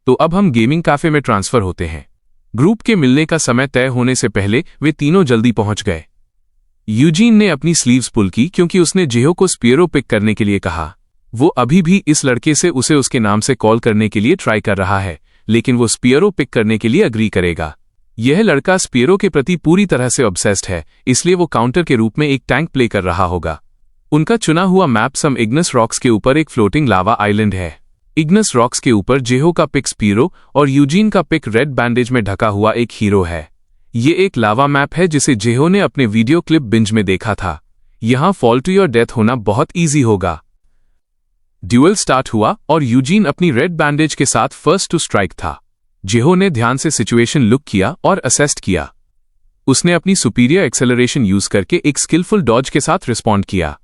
तो अब हम गेमिंग कैफे में ट्रांसफर होते हैं। ग्रुप के मिलने का समय तय होने से पहले वे तीनों जल्दी पहुंच गए। यूजीन ने अपनी स्लीव्स पुल की क्योंकि उसने जेहो को स्पियरो पिक करने के लिए कहा। वो अभी भी इस लड़के से उसे उसके नाम से कॉल करने के लिए ट्राई कर रहा है, लेकिन वो स्पियरो पिक करने के लिए अग्री करेगा। यह लड़का स्पियरो के प्रति पूरी तरह से ऑब्सेस्ड है, इसलिए वो काउंटर के रूप में एक टैंक प्ले कर रहा होगा। उनका चुना हुआ मैप सम इग्नस रॉक्स के ऊपर एक फ्लोटिंग लावा आइलैंड है। इग्नस रॉक्स के ऊपर जेहो का पिक स्पियरो और यूजीन का पिक रेड बैंडेज में ढका हुआ एक हीरो है। ये एक लावा मैप है जिसे जेहो ने अपने वीडियो क्लिप बिंज में देखा था। यहां फॉल टू योर डेथ होना बहुत ईजी होगा। ड्यूएल स्टार्ट हुआ और यूजीन अपनी रेड बैंडेज के साथ फर्स्ट टू स्ट्राइक था। जेहो ने ध्यान से सिचुएशन लुक किया और असेस्ट किया। उसने अपनी सुपीरियर एक्सेलरेशन यूज करके एक स्किलफुल डॉज के साथ रिस्पॉन्ड किया।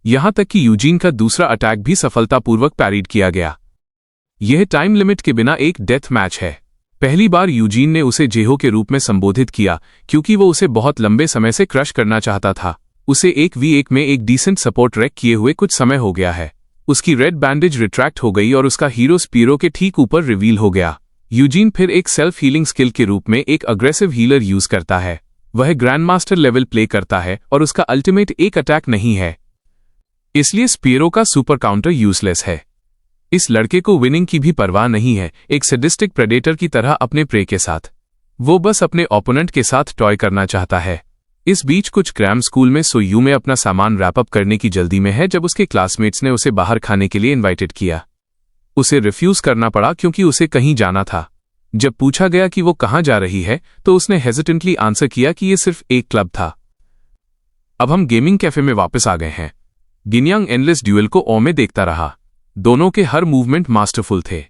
यहां तक कि यूजीन का दूसरा अटैक भी सफलतापूर्वक पैरिड किया गया। यह टाइम लिमिट के बिना एक डेथ मैच है। पहली बार यूजीन ने उसे जेहो के रूप में संबोधित किया क्योंकि वो उसे बहुत लंबे समय से क्रश करना चाहता था। उसे 1v1 में एक डिसेंट सपोर्ट रैक किए हुए कुछ समय हो गया है। उसकी रेड बैंडेज रिट्रैक्ट हो गई और उसका हीरो स्पियरो के ठीक ऊपर रिवील हो गया। यूजीन फिर एक सेल्फ हीलिंग स्किल के रूप में एक अग्रेसिव हीलर यूज करता है। वह ग्रैंड मास्टर लेवल प्ले करता है और उसका अल्टीमेट एक अटैक नहीं है, इसलिए स्पियरो का सुपर काउंटर यूजलेस है। इस लड़के को विनिंग की भी परवाह नहीं है, एक सैडिस्टिक प्रेडेटर की तरह अपने प्रे के साथ। वो बस अपने ओपोनेंट के साथ टॉय करना चाहता है। इस बीच कुछ क्रैम स्कूल में सोयू में अपना सामान रैपअप करने की जल्दी में है जब उसके क्लासमेट्स ने उसे बाहर खाने के लिए इनवाइटेड किया। उसे रिफ्यूज करना पड़ा क्योंकि उसे कहीं जाना था। जब पूछा गया कि वो कहाँ जा रही है तो उसने हेजिटेंटली आंसर किया कि ये सिर्फ एक क्लब था। अब हम गेमिंग कैफे में वापस आ गए हैं। गिनयांग एंडलेस ड्यूएल को ओ में देखता रहा। दोनों के हर मूवमेंट मास्टरफुल थे।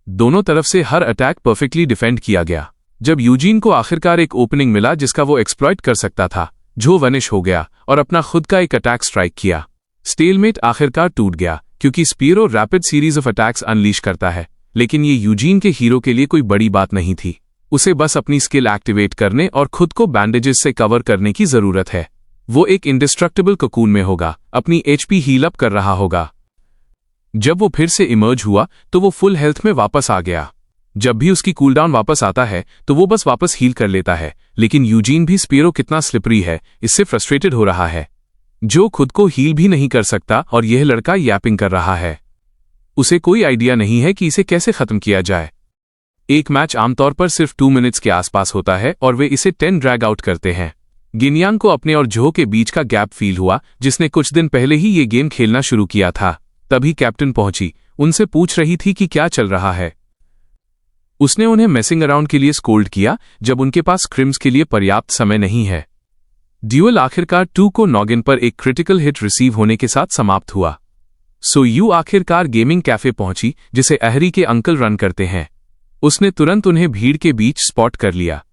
दोनों तरफ से हर अटैक परफेक्टली डिफेंड किया गया। जब यूजीन को आखिरकार एक ओपनिंग मिला जिसका वो एक्सप्लॉइट कर सकता था, जो वनिश हो गया और अपना खुद का एक अटैक स्ट्राइक किया। स्टेलमेट आखिरकार टूट गया क्योंकि Spearow rapid series of attacks unleash करता है, लेकिन ये यूजीन के हीरो के लिए कोई बड़ी बात नहीं थी। उसे बस अपनी स्किल एक्टिवेट करने और खुद को बैंडेजेस से कवर करने की जरूरत है। वो एक इंडिस्ट्रक्टिबल कोकून में होगा, अपनी एचपी हील अप कर रहा होगा। जब वो फिर से इमर्ज हुआ तो वो फुल हेल्थ में वापस आ गया। जब भी उसकी कूलडाउन वापस आता है तो वो बस वापस हील कर लेता है, लेकिन यूजीन भी स्पियरो कितना स्लिपरी है इससे फ्रस्ट्रेटेड हो रहा है, जो खुद को हील भी नहीं कर सकता और यह लड़का यैपिंग कर रहा है। उसे कोई आइडिया नहीं है कि इसे कैसे खत्म किया जाए। एक मैच आमतौर पर सिर्फ 2 मिनट्स के आसपास होता है और वे इसे 10 ड्रैग आउट करते हैं। गिनयांग को अपने और जोहो के बीच का गैप फील हुआ, जिसने कुछ दिन पहले ही ये गेम खेलना शुरू किया था। तभी कैप्टन पहुंची, उनसे पूछ रही थी कि क्या चल रहा है। उसने उन्हें मेसिंग अराउंड के लिए स्कोल्ड किया जब उनके पास स्क्रिम्स के लिए पर्याप्त समय नहीं है। ड्यूएल आखिरकार 2 को नॉगिन पर एक क्रिटिकल हिट रिसीव होने के साथ समाप्त हुआ। सोयू आखिरकार गेमिंग कैफे पहुंची जिसे अहरी के अंकल रन करते हैं। उसने तुरंत उन्हें भीड़ के बीच स्पॉट कर लिया।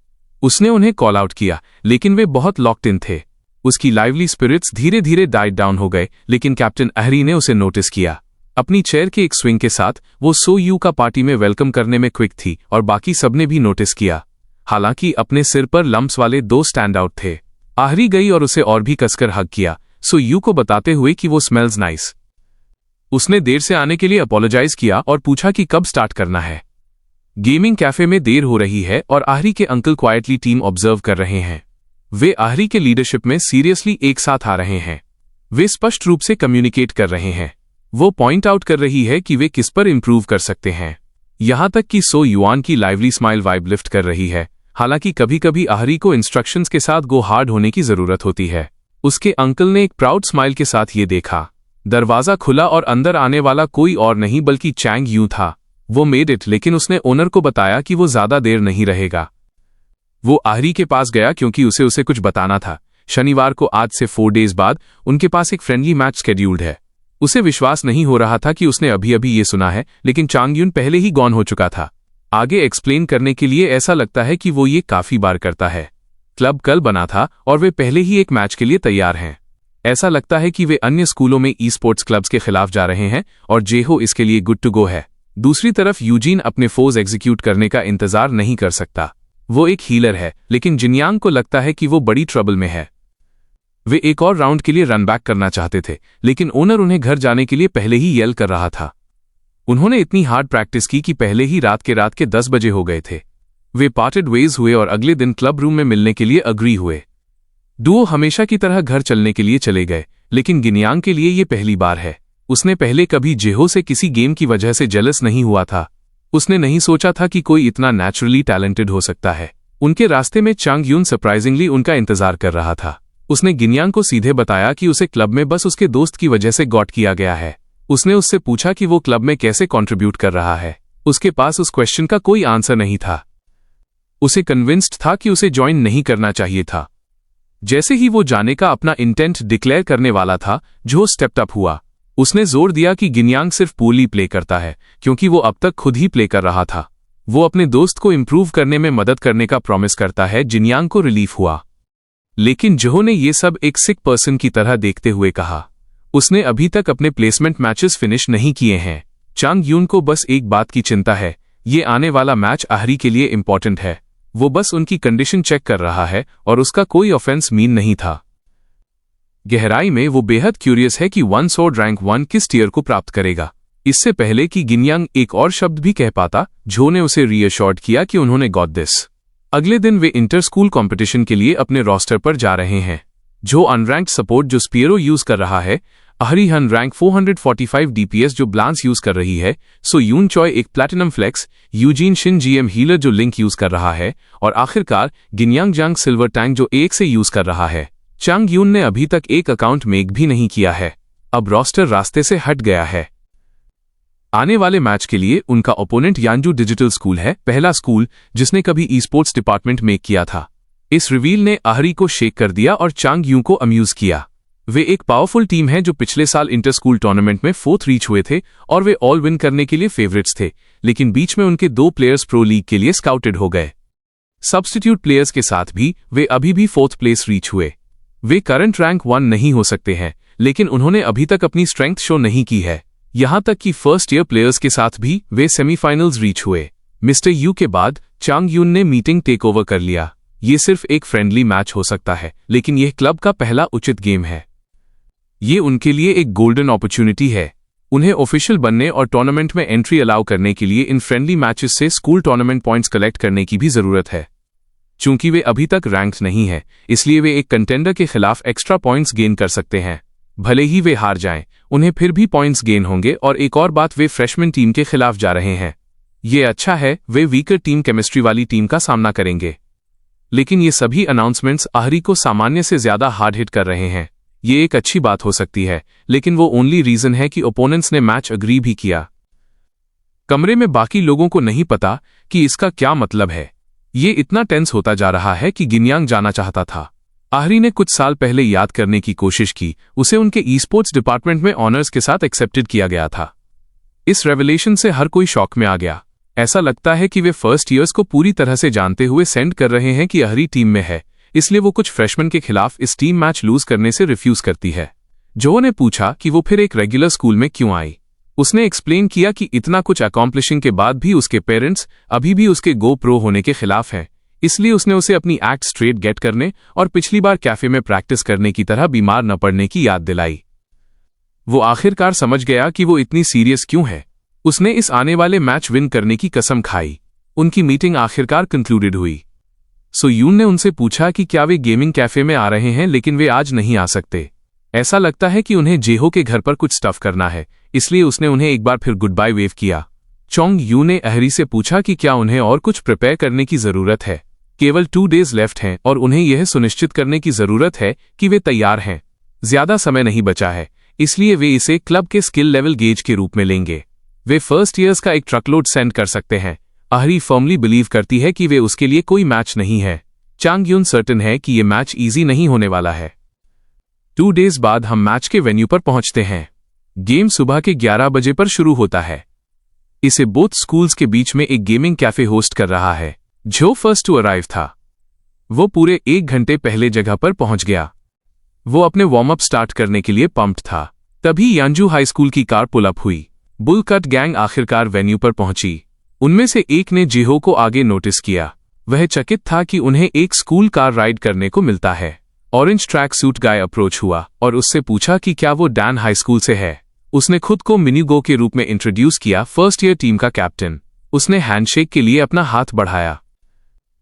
उसने उन्हें कॉल आउट किया, लेकिन वे बहुत लॉक्ड इन थे। उसकी लाइवली स्पिरिट्स धीरे धीरे डाइट डाउन हो गए, लेकिन कैप्टन अहरी ने उसे नोटिस किया। अपनी चेयर के एक स्विंग के साथ वो सोयू का पार्टी में वेलकम करने में क्विक थी और बाकी सबने भी नोटिस किया। हालांकि अपने सिर पर लम्प्स वाले 2 स्टैंड आउट थे। अहरी गई और उसे और भी कसकर हग किया, सोयू को बताते हुए कि वो स्मेल्स नाइस। उसने देर से आने के लिए अपोलोजाइज किया और पूछा कि कब स्टार्ट करना है। गेमिंग कैफे में देर हो रही है और अहरी के अंकल क्वाइटली टीम ऑब्जर्व कर रहे हैं। वे अहरी के लीडरशिप में सीरियसली एक साथ आ रहे हैं। वे स्पष्ट रूप से कम्युनिकेट कर रहे हैं। वो पॉइंट आउट कर रही है कि वे किस पर इंप्रूव कर सकते हैं। यहां तक कि सो युआन की लाइवली स्माइल वाइब लिफ्ट कर रही है। हालांकि कभी कभी अहरी को इंस्ट्रक्शंस के साथ गो हार्ड होने की जरूरत होती है। उसके अंकल ने एक प्राउड स्माइल के साथ ये देखा। दरवाजा खुला और अंदर आने वाला कोई और नहीं बल्कि चैंग यू था। वो मेड इट, लेकिन उसने ओनर को बताया कि वो ज्यादा देर नहीं रहेगा। वो अहरी के पास गया क्योंकि उसे कुछ बताना था। शनिवार को आज से 4 डेज बाद उनके पास एक फ्रेंडली मैच शेड्यूल्ड है। उसे विश्वास नहीं हो रहा था कि उसने अभी अभी ये सुना है, लेकिन चांग यून पहले ही गॉन हो चुका था। आगे एक्सप्लेन करने के लिए ऐसा लगता है कि वो ये काफी बार करता है। क्लब कल बना था और वे पहले ही एक मैच के लिए तैयार हैं। ऐसा लगता है कि वे अन्य स्कूलों में ई स्पोर्ट्स क्लब्स के खिलाफ जा रहे हैं और जेहो इसके लिए गुड टू गो है। दूसरी तरफ यूजीन अपने फोज एग्जीक्यूट करने का इंतजार नहीं कर सकता। वो एक हीलर है, लेकिन जिनयांग को लगता है कि वो बड़ी ट्रबल में है। वे एक और राउंड के लिए रन बैक करना चाहते थे, लेकिन ओनर उन्हें घर जाने के लिए पहले ही येल कर रहा था। उन्होंने इतनी हार्ड प्रैक्टिस की कि पहले ही रात के 10 बजे हो गए थे। वे पार्टेड वेज हुए और अगले दिन क्लब रूम में मिलने के लिए अग्री हुए। डुओ हमेशा की तरह घर चलने के लिए चले गए, लेकिन गिनयांग के लिए ये पहली बार है। उसने पहले कभी जेहो से किसी गेम की वजह से जेलस नहीं हुआ था। उसने नहीं सोचा था कि कोई इतना नेचुरली टैलेंटेड हो सकता है। उनके रास्ते में चांग यून सरप्राइजिंगली उनका इंतजार कर रहा था। उसने गिनयांग को सीधे बताया कि उसे क्लब में बस उसके दोस्त की वजह से गॉट किया गया है। उसने उससे पूछा कि वो क्लब में कैसे कंट्रीब्यूट कर रहा है। उसके पास उस क्वेश्चन का कोई आंसर नहीं था। उसे कन्विंस्ड था कि उसे ज्वाइन नहीं करना चाहिए था। जैसे ही वो जाने का अपना इंटेंट डिक्लेयर करने वाला था, जो स्टेप्ड अप हुआ। उसने जोर दिया कि गिनयांग सिर्फ पूर्ली प्ले करता है, क्योंकि वो अब तक खुद ही प्ले कर रहा था। वो अपने दोस्त को इम्प्रूव करने में मदद करने का प्रॉमिस करता है। गिनयांग को रिलीफ हुआ, लेकिन जोहो ने ये सब एक सिक पर्सन की तरह देखते हुए कहा। उसने अभी तक अपने प्लेसमेंट मैचेस फिनिश नहीं किए हैं। चांग यून को बस एक बात की चिंता है, ये आने वाला मैच आहरी के लिए इंपॉर्टेंट है। वो बस उनकी कंडीशन चेक कर रहा है और उसका कोई ऑफेंस मीन नहीं था। गहराई में वो बेहद क्यूरियस है कि वन स्वॉर्ड रैंक 1 किस टियर को प्राप्त करेगा। इससे पहले कि गिनयांग एक और शब्द भी कह पाता, जो ने उसे रीअश्योर्ड किया कि उन्होंने गॉट दिस। अगले दिन वे इंटर स्कूल कॉम्पिटिशन के लिए अपने रोस्टर पर जा रहे हैं। जो अनरैंक्ड सपोर्ट जो स्पियरो यूज कर रहा है, आहरी हन रैंक 445 डीपीएस जो ब्लांस यूज कर रही है, सो यून चॉय एक platinum flex, Eugene Shin GM healer जो लिंक यूज कर रहा है, और आखिरकार गिनयांग जांग सिल्वर टैंक जो एक से यूज कर रहा है। चांग यून ने अभी तक एक अकाउंट मेक भी नहीं किया है। अब रोस्टर रास्ते से हट गया है। आने वाले मैच के लिए उनका ओपोनेंट यांजू डिजिटल स्कूल है, पहला स्कूल जिसने कभी ई स्पोर्ट्स डिपार्टमेंट मेक किया था। इस रिवील ने आहरी को शेक कर दिया और चांग यून को अम्यूज किया। वे एक पावरफुल टीम है जो पिछले साल इंटर स्कूल टूर्नामेंट में 4th रीच हुए थे और वे ऑल विन करने के लिए फेवरेट्स थे, लेकिन बीच में उनके 2 प्लेयर्स प्रो लीग के लिए स्काउटेड हो गए। सब्स्टिट्यूट प्लेयर्स के साथ भी वे अभी भी 4th प्लेस रीच हुए। वे करंट रैंक 1 नहीं हो सकते हैं, लेकिन उन्होंने अभी तक अपनी स्ट्रेंथ शो नहीं की है। यहां तक कि फर्स्ट ईयर प्लेयर्स के साथ भी वे सेमीफाइनल्स रीच हुए। मिस्टर यू के बाद चांग यून ने मीटिंग टेक ओवर कर लिया। ये सिर्फ एक फ्रेंडली मैच हो सकता है, लेकिन यह क्लब का पहला उचित गेम है। ये उनके लिए एक गोल्डन अपॉर्चुनिटी है। उन्हें ऑफिशियल बनने और टूर्नामेंट में एंट्री अलाउ करने के लिए इन फ्रेंडली मैचेस से स्कूल टूर्नामेंट पॉइंट्स कलेक्ट करने की भी जरूरत है। चूंकि वे अभी तक रैंक्ड नहीं है, इसलिए वे एक कंटेंडर के खिलाफ एक्स्ट्रा पॉइंट्स गेन कर सकते हैं। भले ही वे हार जाएं, उन्हें फिर भी पॉइंट्स गेन होंगे। और एक और बात, वे फ्रेशमैन टीम के खिलाफ जा रहे हैं। ये अच्छा है, वे वीकर टीम केमिस्ट्री वाली टीम का सामना करेंगे। लेकिन ये सभी अनाउंसमेंट्स आहरी को सामान्य से ज्यादा हार्ड हिट कर रहे हैं। ये एक अच्छी बात हो सकती है, लेकिन वो ओनली रीजन है कि ओपोनेंट्स ने मैच अग्री भी किया। कमरे में बाकी लोगों को नहीं पता कि इसका क्या मतलब है। ये इतना टेंस होता जा रहा है कि गिनयांग जाना चाहता था। आहरी ने कुछ साल पहले याद करने की कोशिश की, उसे उनके ई स्पोर्ट्स डिपार्टमेंट में ऑनर्स के साथ एक्सेप्टेड किया गया था। इस रेवलेशन से हर कोई शॉक में आ गया। ऐसा लगता है कि वे फर्स्ट ईयर्स को पूरी तरह से जानते हुए सेंड कर रहे हैं कि आहरी टीम में है, इसलिए वो कुछ फ्रेशमैन के खिलाफ इस टीम मैच लूज करने से रिफ्यूज करती है। जो ने पूछा कि वो फिर एक रेगुलर स्कूल में क्यों आई। उसने एक्सप्लेन किया कि इतना कुछ अकॉम्प्लिशिंग के बाद भी उसके पेरेंट्स अभी भी उसके गो प्रो होने के खिलाफ हैं, इसलिए उसने उसे अपनी एक्ट स्ट्रेट गेट करने और पिछली बार कैफे में प्रैक्टिस करने की तरह बीमार न पड़ने की याद दिलाई। वो आखिरकार समझ गया कि वो इतनी सीरियस क्यों है। उसने इस आने वाले मैच विन करने की कसम खाई। उनकी मीटिंग आखिरकार कंक्लूडेड हुई। सो यून ने उनसे पूछा कि क्या वे गेमिंग कैफे में आ रहे हैं, लेकिन वे आज नहीं आ सकते। ऐसा लगता है कि उन्हें जेहो के घर पर कुछ स्टफ करना है, इसलिए उसने उन्हें एक बार फिर गुड बाय वेव किया। चोंग यू ने आहरी से पूछा कि क्या उन्हें और कुछ प्रिपेयर करने की जरूरत है। केवल 2 डेज लेफ्ट हैं और उन्हें यह सुनिश्चित करने की जरूरत है कि वे तैयार हैं। ज्यादा समय नहीं बचा है, इसलिए वे इसे क्लब के स्किल लेवल गेज के रूप में लेंगे। वे फर्स्ट ईयर्स का एक ट्रकलोड सेंड कर सकते हैं। आहरी फर्मली बिलीव करती है कि वे उसके लिए कोई मैच नहीं है। चांग यून सर्टन है कि यह मैच इजी नहीं होने वाला है। 2 डेज बाद हम मैच के वेन्यू पर पहुंचते हैं। गेम सुबह के 11 बजे पर शुरू होता है। इसे बोथ स्कूल्स के बीच में एक गेमिंग कैफे होस्ट कर रहा है। जो फर्स्ट टू अराइव था, वो पूरे 1 घंटे पहले जगह पर पहुंच गया। वो अपने वार्म अप स्टार्ट करने के लिए पंप्ड था। तभी यांजू हाई स्कूल की कार पुल अप हुई। बुल कट गैंग आखिरकार वेन्यू पर पहुंची। उनमें से एक ने जेहो को आगे नोटिस किया। वह चकित था कि उन्हें एक स्कूल कार राइड करने को मिलता है। ऑरेंज ट्रैक सूट गाय अप्रोच हुआ और उससे पूछा कि क्या वो डैन हाई स्कूल से है। उसने खुद को मिनीगो के रूप में इंट्रोड्यूस किया, फर्स्ट ईयर टीम का कैप्टन। उसने हैंडशेक के लिए अपना हाथ बढ़ाया।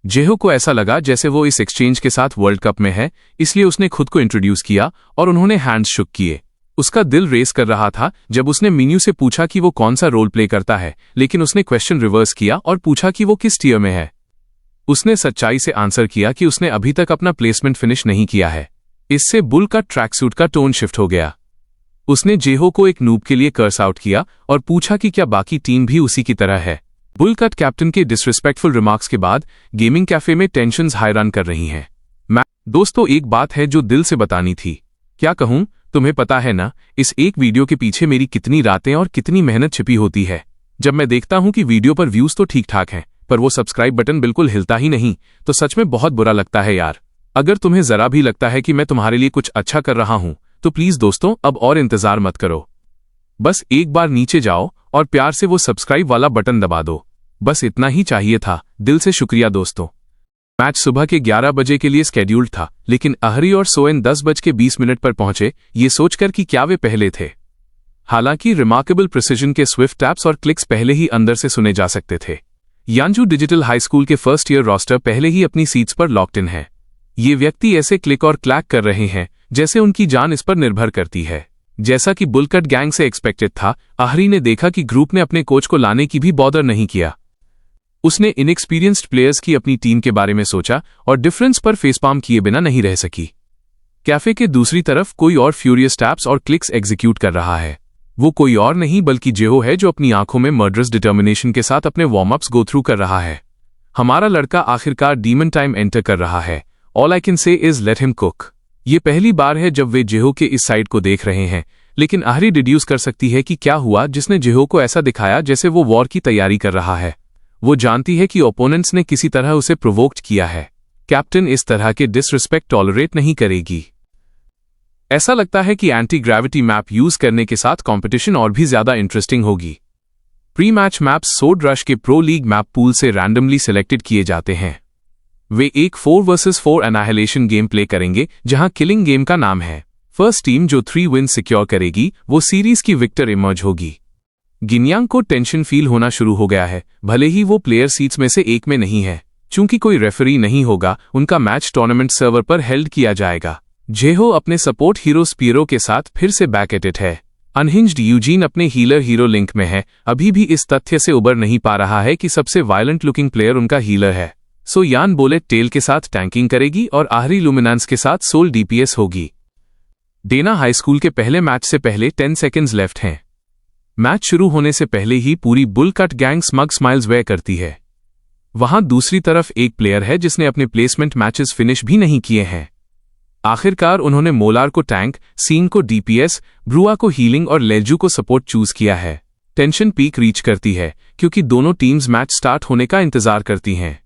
जेहो को ऐसा लगा जैसे वो इस एक्सचेंज के साथ वर्ल्ड कप में है, इसलिए उसने खुद को इंट्रोड्यूस किया और उन्होंने हैंड्स शुक किए। उसका दिल रेस कर रहा था जब उसने मिन्यू से पूछा कि वो कौन सा रोल प्ले करता है, लेकिन उसने क्वेश्चन रिवर्स किया और पूछा कि वो किस टीयर में है। उसने सच्चाई से आंसर किया कि उसने अभी तक अपना प्लेसमेंट फिनिश नहीं किया है। इससे बुल का ट्रैक सूट का टोन शिफ्ट हो गया। उसने जेहो को एक नूब के लिए कर्स आउट किया और पूछा कि क्या बाकी टीम भी उसी की तरह है। बुल कट कैप्टन के डिसरिस्पेक्टफुल रिमार्क्स के बाद गेमिंग कैफे में टेंशन्स हाई रन कर रही हैं। दोस्तों, एक बात है जो दिल से बतानी थी। क्या कहूं, तुम्हें पता है ना, इस एक वीडियो के पीछे मेरी कितनी रातें और कितनी मेहनत छिपी होती है। जब मैं देखता हूं कि वीडियो पर व्यूज तो ठीक ठाक हैं, पर वो सब्सक्राइब बटन बिल्कुल हिलता ही नहीं, तो सच में बहुत बुरा लगता है यार। अगर तुम्हें जरा भी लगता है कि मैं तुम्हारे लिए कुछ अच्छा कर रहा हूं, तो प्लीज दोस्तों अब और इंतजार मत करो। बस एक बार नीचे जाओ और प्यार से वो सब्सक्राइब वाला बटन दबा दो। बस इतना ही चाहिए था। दिल से शुक्रिया दोस्तों। मैच सुबह के 11 बजे के लिए स्केड्यूल्ड था, लेकिन अहरी और सोएन 10:20 पर पहुंचे, ये सोचकर कि क्या वे पहले थे। हालांकि रिमार्केबल प्रिसिजन के स्विफ्ट टैप्स और क्लिक्स पहले ही अंदर से सुने जा सकते थे। यांजू डिजिटल हाई स्कूल के फर्स्ट ईयर रोस्टर पहले ही अपनी सीट्स पर लॉक्ड इन है। ये व्यक्ति ऐसे क्लिक और क्लैक कर रहे हैं जैसे उनकी जान इस पर निर्भर करती है। जैसा कि बुलकट गैंग से एक्सपेक्टेड था, अहरी ने देखा कि ग्रुप ने अपने कोच को लाने की भी बॉदर नहीं किया। उसने इनएक्सपीरियंस्ड प्लेयर्स की अपनी टीम के बारे में सोचा और डिफरेंस पर फेसपाम किए बिना नहीं रह सकी। कैफे के दूसरी तरफ कोई और फ्यूरियस टैप्स और क्लिक्स एग्जीक्यूट कर रहा है। वो कोई और नहीं बल्कि जेहो है, जो अपनी आंखों में मर्डरस डिटर्मिनेशन के साथ अपने वार्म अप्स गो थ्रू कर रहा है। हमारा लड़का आखिरकार डीमन टाइम एंटर कर रहा है। All I can say is let him cook. ये पहली बार है जब वे जेहो के इस साइड को देख रहे हैं, लेकिन अहरी डिड्यूस कर सकती है कि क्या हुआ जिसने जेहो को ऐसा दिखाया जैसे वो वॉर की तैयारी कर रहा है। वो जानती है कि ओपोनेंट्स ने किसी तरह उसे प्रोवोक्ड किया है। कैप्टन इस तरह के डिसरिस्पेक्ट टॉलरेट नहीं करेगी। ऐसा लगता है कि एंटी ग्रेविटी मैप यूज करने के साथ कंपटीशन और भी ज्यादा इंटरेस्टिंग होगी। प्री मैच मैप्स सोड रश के प्रो लीग मैप पूल से रैंडमली सिलेक्टेड किए जाते हैं। वे एक 4 वर्सेस 4 एनाहिलेशन गेम प्ले करेंगे, जहां किलिंग गेम का नाम है। फर्स्ट टीम जो 3 विन सिक्योर करेगी वो सीरीज की विक्टर इमर्ज होगी। गिनयांग को टेंशन फील होना शुरू हो गया है, भले ही वो प्लेयर सीट्स में से एक में नहीं है। चूंकि कोई रेफरी नहीं होगा, उनका मैच टूर्नामेंट सर्वर पर हेल्ड किया जाएगा। जेहो अपने सपोर्ट हीरो स्पीरो के साथ फिर से बैक एट इट है। अनहिंज्ड यूजीन अपने हीलर हीरो लिंक में है, अभी भी इस तथ्य से उबर नहीं पा रहा है कि सबसे वायलेंट लुकिंग प्लेयर उनका हीलर है। सो यान बोलेट टेल के साथ टैंकिंग करेगी और आहरी लुमिनांस के साथ सोल डीपीएस होगी। डेना हाई स्कूल के पहले मैच से पहले 10 सेकेंड्स लेफ्ट हैं। मैच शुरू होने से पहले ही पूरी bull cut gang smug smiles वे करती है। वहां दूसरी तरफ एक प्लेयर है जिसने अपने प्लेसमेंट मैचेस फिनिश भी नहीं किए हैं। आखिरकार उन्होंने मोलार को टैंक, सीन को डीपीएस, ब्रुआ को हीलिंग और लेजू को सपोर्ट चूज किया है। टेंशन पीक रीच करती है क्योंकि दोनों टीम्स मैच स्टार्ट होने का इंतजार करती हैं।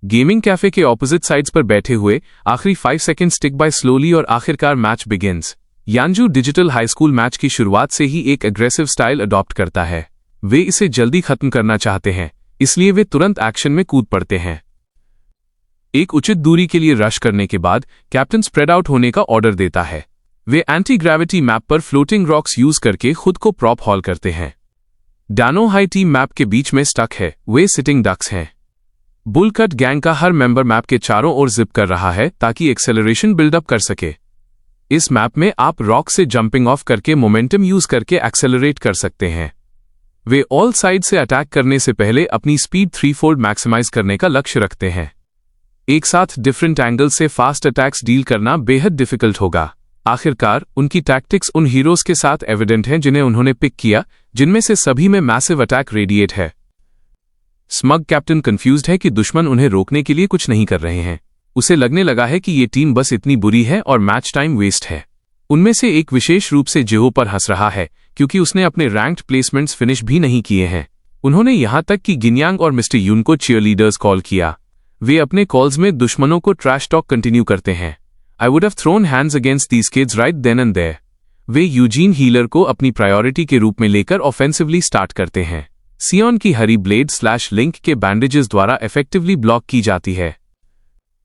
गेमिंग कैफे के ऑपोजिट साइड्स पर बैठे हुए आखिरी 5 सेकेंड स्टिक बाय स्लोली और आखिरकार match begins. Yanju digital high school match की शुरुआत से ही एक एग्रेसिव स्टाइल अडॉप्ट करता है। वे इसे जल्दी खत्म करना चाहते हैं, इसलिए वे तुरंत एक्शन में कूद पड़ते हैं। एक उचित दूरी के लिए रश करने के बाद कैप्टन स्प्रेड आउट होने का ऑर्डर देता है। वे एंटी ग्रेविटी मैप पर फ्लोटिंग रॉक्स यूज करके खुद को प्रॉप हॉल करते हैं। डानो हाई टीम मैप के बीच में स्टक है, वे सिटिंग डक्स हैं। बुलकट गैंग का हर मेंबर मैप के चारों ओर जिप कर रहा है ताकि एक्सेलरेशन बिल्डअप कर सके। इस मैप में आप रॉक से जंपिंग ऑफ करके मोमेंटम यूज करके एक्सेलरेट कर सकते हैं। वे ऑल साइड से अटैक करने से पहले अपनी स्पीड 3-fold मैक्सिमाइज करने का लक्ष्य रखते हैं। एक साथ डिफरेंट एंगल से फास्ट अटैक्स डील करना बेहद डिफिकल्ट होगा। आखिरकार उनकी टैक्टिक्स उन हीरोज के साथ एविडेंट हैं जिन्हें उन्होंने पिक किया, जिनमें से सभी में मैसिव अटैक रेडिएट है। स्मग कैप्टन कंफ्यूज्ड है कि दुश्मन उन्हें रोकने के लिए कुछ नहीं कर रहे हैं। उसे लगने लगा है कि ये टीम बस इतनी बुरी है और मैच टाइम वेस्ट है। उनमें से एक विशेष रूप से जेहो पर हंस रहा है क्योंकि उसने अपने रैंक्ड प्लेसमेंट्स फिनिश भी नहीं किए हैं। उन्होंने यहां तक कि गिनयांग और मिस्टर यून को चीयरलीडर्स कॉल किया। वे अपने कॉल्स में दुश्मनों को ट्रैश टॉक कंटिन्यू करते हैं। I would have thrown hands against these kids right then and there. वे यूजीन हीलर को अपनी प्रायोरिटी के रूप में लेकर ऑफेंसिवली स्टार्ट करते हैं। सियोन की हरी ब्लेड /लिंक के बैंडेजेस द्वारा इफेक्टिवली ब्लॉक की जाती है।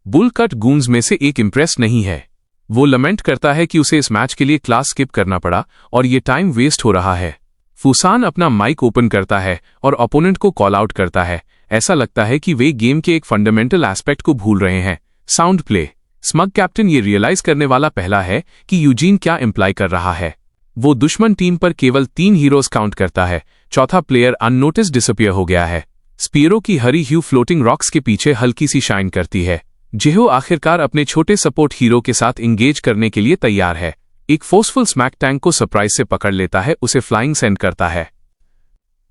बुल कट गूंज में से एक इम्प्रेस नहीं है। वो लमेंट करता है कि उसे इस मैच के लिए क्लास स्किप करना पड़ा और ये टाइम वेस्ट हो रहा है। फूसान अपना माइक ओपन करता है और ओपोनेंट को कॉल आउट करता है। ऐसा लगता है कि वे गेम के एक फंडामेंटल एस्पेक्ट को भूल रहे हैं, साउंड प्ले। स्मग कैप्टन ये रियलाइज करने वाला पहला है कि यूजीन क्या इंप्लाई कर रहा है। वो दुश्मन टीम पर केवल 3 हीरोज काउंट करता है। चौथा प्लेयर अननोटिस डिसअपियर हो गया है। स्पीरो की हरी ह्यू फ्लोटिंग रॉक्स के पीछे हल्की सी शाइन करती है। जेहो आखिरकार अपने छोटे सपोर्ट हीरो के साथ इंगेज करने के लिए तैयार है। एक फोर्सफुल स्मैक टैंक को सरप्राइज से पकड़ लेता है, उसे फ्लाइंग सेंड करता है।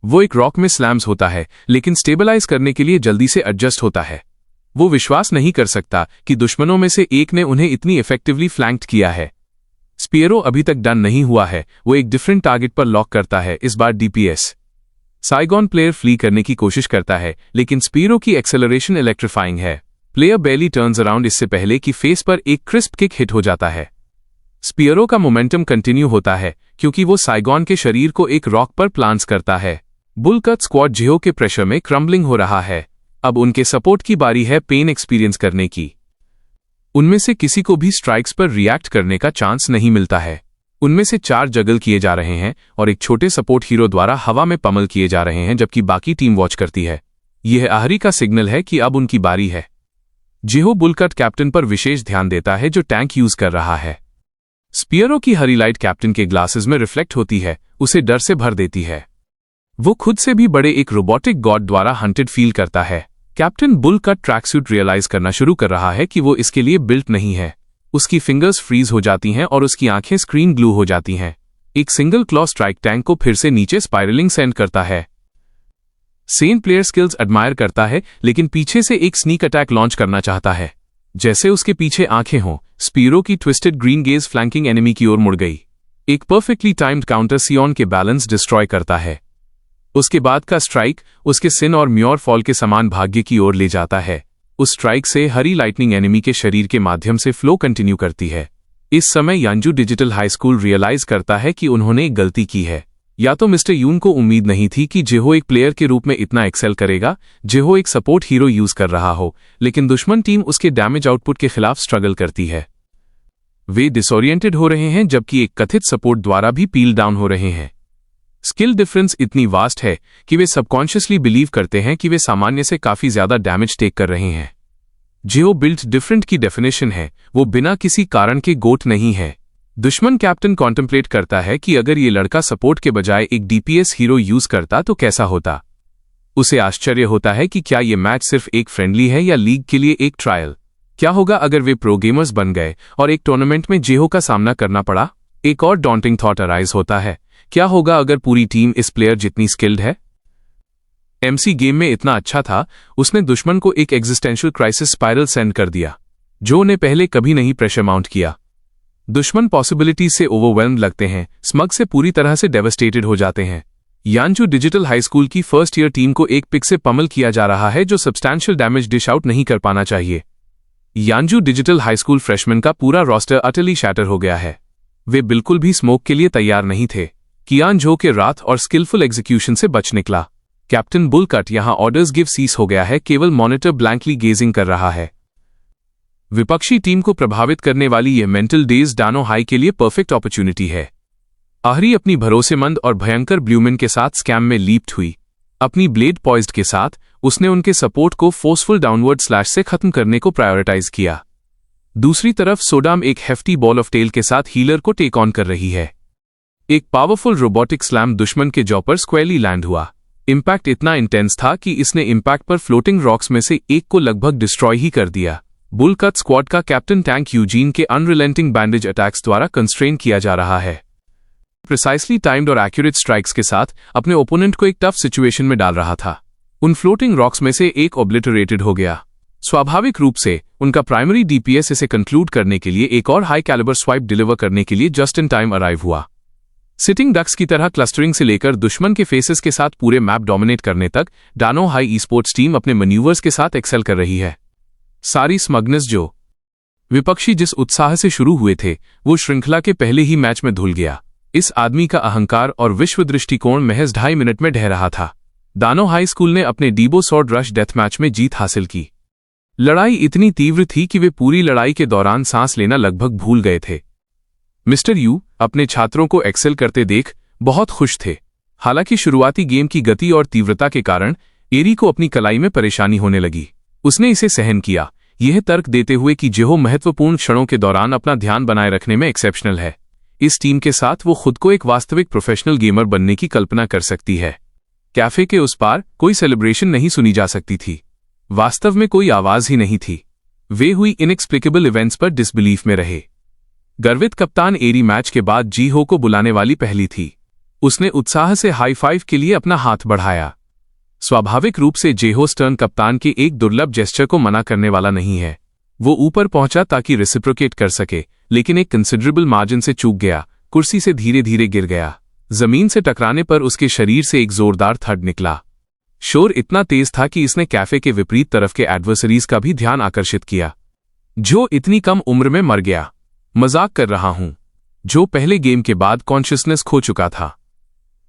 वो एक रॉक में स्लैम्स होता है, लेकिन स्टेबलाइज करने के लिए जल्दी से एडजस्ट होता है। वो विश्वास नहीं कर सकता कि दुश्मनों में से एक ने उन्हें इतनी इफेक्टिवली फ्लैंक्ड किया है। स्पीरो अभी तक डन नहीं हुआ है। वो एक डिफरेंट टारगेट पर लॉक करता है, इस बार डीपीएस। साइगॉन प्लेयर फ्ली करने की कोशिश करता है, लेकिन स्पीरो की एक्सेलरेशन इलेक्ट्रीफाइंग है। प्लेयर बेली टर्न्स अराउंड इससे पहले कि फेस पर एक क्रिस्प किक हिट हो जाता है। स्पीरो का मोमेंटम कंटिन्यू होता है क्योंकि वो साइगॉन के शरीर को एक रॉक पर प्लांट्स करता है। बुलकट स्क्वाड जेहो के प्रेशर में क्रम्बलिंग हो रहा है। अब उनके सपोर्ट की बारी है पेन एक्सपीरियंस करने की। उनमें से किसी को भी स्ट्राइक्स पर रिएक्ट करने का चांस नहीं मिलता है। उनमें से 4 जगल किए जा रहे हैं और एक छोटे सपोर्ट हीरो द्वारा हवा में पमल किए जा रहे हैं, जबकि बाकी टीम वॉच करती है। यह आहरी का सिग्नल है कि अब उनकी बारी है। जेहो बुलकट कैप्टन पर विशेष ध्यान देता है जो टैंक यूज कर रहा है। स्पीरो की हरी लाइट कैप्टन के ग्लासेस में रिफ्लेक्ट होती है, उसे डर से भर देती है। वो खुद से भी बड़े एक रोबोटिक गॉड द्वारा हंटेड फील करता है। कैप्टन बुलकट ट्रैकसूट रियलाइज करना शुरू कर रहा है कि वो इसके लिए बिल्ट नहीं है। उसकी फिंगर्स फ्रीज हो जाती हैं और उसकी आंखें स्क्रीन ग्लू हो जाती हैं। एक सिंगल क्लॉ स्ट्राइक टैंक को फिर से नीचे स्पाइरलिंग सेंड करता है। सेन प्लेयर स्किल्स एडमायर करता है, लेकिन पीछे से एक स्नीक अटैक लॉन्च करना चाहता है। जैसे उसके पीछे आंखें हों, स्पीरो की twisted green gage flanking enemy की ओर मुड़ गई। एक परफेक्टली टाइम्ड काउंटर सियोन के बैलेंस डिस्ट्रॉय करता है। उसके बाद का स्ट्राइक उसके सिन और म्योर फॉल के समान भाग्य की ओर ले जाता है। उस स्ट्राइक से हरी लाइटनिंग एनिमी के शरीर के माध्यम से फ्लो कंटिन्यू करती है। इस समय यांजू डिजिटल हाई स्कूल रियलाइज करता है कि उन्होंने एक गलती की है। या तो मिस्टर यून को उम्मीद नहीं थी कि जेहो एक प्लेयर के रूप में इतना एक्सेल करेगा। जेहो एक सपोर्ट हीरो यूज कर रहा हो, लेकिन दुश्मन टीम उसके डैमेज आउटपुट के खिलाफ स्ट्रगल करती है। वे डिसोरिएंटेड हो रहे हैं, जबकि एक कथित सपोर्ट द्वारा भी पील डाउन हो रहे हैं। स्किल डिफरेंस इतनी वास्ट है कि वे सबकॉन्शियसली बिलीव करते हैं कि वे सामान्य से काफी ज्यादा डैमेज टेक कर रहे हैं। जेहो बिल्ट डिफरेंट की डेफिनेशन है, वो बिना किसी कारण के गोट नहीं है। दुश्मन कैप्टन कॉन्टेम्पलेट करता है कि अगर ये लड़का सपोर्ट के बजाय एक डीपीएस हीरो यूज करता तो कैसा होता। उसे आश्चर्य होता है कि क्या ये मैच सिर्फ एक फ्रेंडली है या लीग के लिए एक ट्रायल। क्या होगा अगर वे प्रो गेमर्स बन गए और एक टूर्नामेंट में जेहो का सामना करना पड़ा। एक और डॉन्टिंग थॉट अराइज होता है, क्या होगा अगर पूरी टीम इस प्लेयर जितनी स्किल्ड है। एमसी गेम में इतना अच्छा था, उसने दुश्मन को एक एग्जिस्टेंशियल क्राइसिस स्पाइरल सेंड कर दिया जो ने पहले कभी नहीं प्रेशर माउंट किया। दुश्मन पॉसिबिलिटी से ओवरवेल्म्ड लगते हैं, स्मग से पूरी तरह से डेवस्टेटेड हो जाते हैं। यांजू डिजिटल हाई स्कूल की फर्स्ट ईयर टीम को एक पिक से पमल किया जा रहा है जो सब्सटैंशियल डैमेज डिश आउट नहीं कर पाना चाहिए। यांजू डिजिटल हाई स्कूल फ्रेशमैन का पूरा रोस्टर अटली शैटर हो गया है। वे बिल्कुल भी स्मोक के लिए तैयार नहीं थे। कियान जो के रात और स्किलफुल एग्जीक्यूशन से बच निकला। कैप्टन बुलकट यहां ऑर्डर्स गिव सीस हो गया है, केवल मॉनिटर ब्लैंकली गेजिंग कर रहा है। विपक्षी टीम को प्रभावित करने वाली यह मेंटल डेज डानो हाई के लिए परफेक्ट अपॉर्चुनिटी है। आहरी अपनी भरोसेमंद और भयंकर ब्लूमिन के साथ स्कैम में लीप्ड हुई। अपनी ब्लेड पॉइज्ड के साथ उसने उनके सपोर्ट को फोर्सफुल डाउनवर्ड स्लैश से खत्म करने को प्रायोरिटाइज किया। दूसरी तरफ सोडाम एक हेफ्टी बॉल ऑफ टेल के साथ हीलर को टेक ऑन कर रही है। एक पावरफुल रोबोटिक स्लैम दुश्मन के जॉ पर स्क्वेयरली लैंड हुआ। इंपैक्ट इतना इंटेंस था कि इसने इंपैक्ट पर फ्लोटिंग रॉक्स में से एक को लगभग डिस्ट्रॉय ही कर दिया। बुलकट स्क्वाड का कैप्टन टैंक यूजीन के अनरिलेंटिंग बैंडेज अटैक्स द्वारा कंस्ट्रेन किया जा रहा है। प्रिसाइसली टाइम्ड और एक्यूरेट स्ट्राइक्स के साथ अपने ओपोनेंट को एक टफ सिचुएशन में डाल रहा था। उन फ्लोटिंग रॉक्स में से एक ऑब्लिटरेटेड हो गया। स्वाभाविक रूप से उनका प्राइमरी डीपीएस इसे कंक्लूड करने के लिए एक और हाई कैलिबर स्वाइप डिलीवर करने के लिए जस्ट इन टाइम अराइव हुआ। सिटिंग डक्स की तरह क्लस्टरिंग से लेकर दुश्मन के फेसेस के साथ पूरे मैप डोमिनेट करने तक डानो हाई ई स्पोर्ट्स टीम अपने मैन्यूवर्स के साथ एक्सेल कर रही है। सारी स्मगनेस जो विपक्षी जिस उत्साह से शुरू हुए थे वो श्रृंखला के पहले ही मैच में धुल गया। इस आदमी का अहंकार और विश्व दृष्टिकोण महज 2.5 मिनट में ढह रहा था। डानो हाई स्कूल ने अपने डीबो सॉर्ड रश डेथ मैच में जीत हासिल की। लड़ाई इतनी तीव्र थी कि वे पूरी लड़ाई के दौरान सांस लेना लगभग भूल गए थे। मिस्टर यू अपने छात्रों को एक्सेल करते देख बहुत खुश थे। हालांकि शुरुआती गेम की गति और तीव्रता के कारण एरी को अपनी कलाई में परेशानी होने लगी। उसने इसे सहन किया, यह तर्क देते हुए कि जेहो महत्वपूर्ण क्षणों के दौरान अपना ध्यान बनाए रखने में एक्सेप्शनल है। इस टीम के साथ वो खुद को एक वास्तविक प्रोफेशनल गेमर बनने की कल्पना कर सकती है। कैफे के उस पार कोई सेलिब्रेशन नहीं सुनी जा सकती थी। वास्तव में कोई आवाज ही नहीं थी। वे हुई इनएक्सप्लिकेबल इवेंट्स पर डिसबिलीफ में रहे। गर्वित कप्तान एरी मैच के बाद जीहो को बुलाने वाली पहली थी। उसने उत्साह से हाई फाइव के लिए अपना हाथ बढ़ाया। स्वाभाविक रूप से जेहो स्टर्न कप्तान के एक दुर्लभ जेस्चर को मना करने वाला नहीं है। वो ऊपर पहुंचा ताकि रेसिप्रोकेट कर सके, लेकिन एक कंसिडरेबल मार्जिन से चूक गया। कुर्सी से धीरे धीरे गिर गया। जमीन से टकराने पर उसके शरीर से एक जोरदार थड निकला। शोर इतना तेज था कि इसने कैफे के विपरीत तरफ के एडवर्सरीज का भी ध्यान आकर्षित किया। जो इतनी कम उम्र में मर गया। मजाक कर रहा हूं। जो पहले गेम के बाद कॉन्शियसनेस खो चुका था।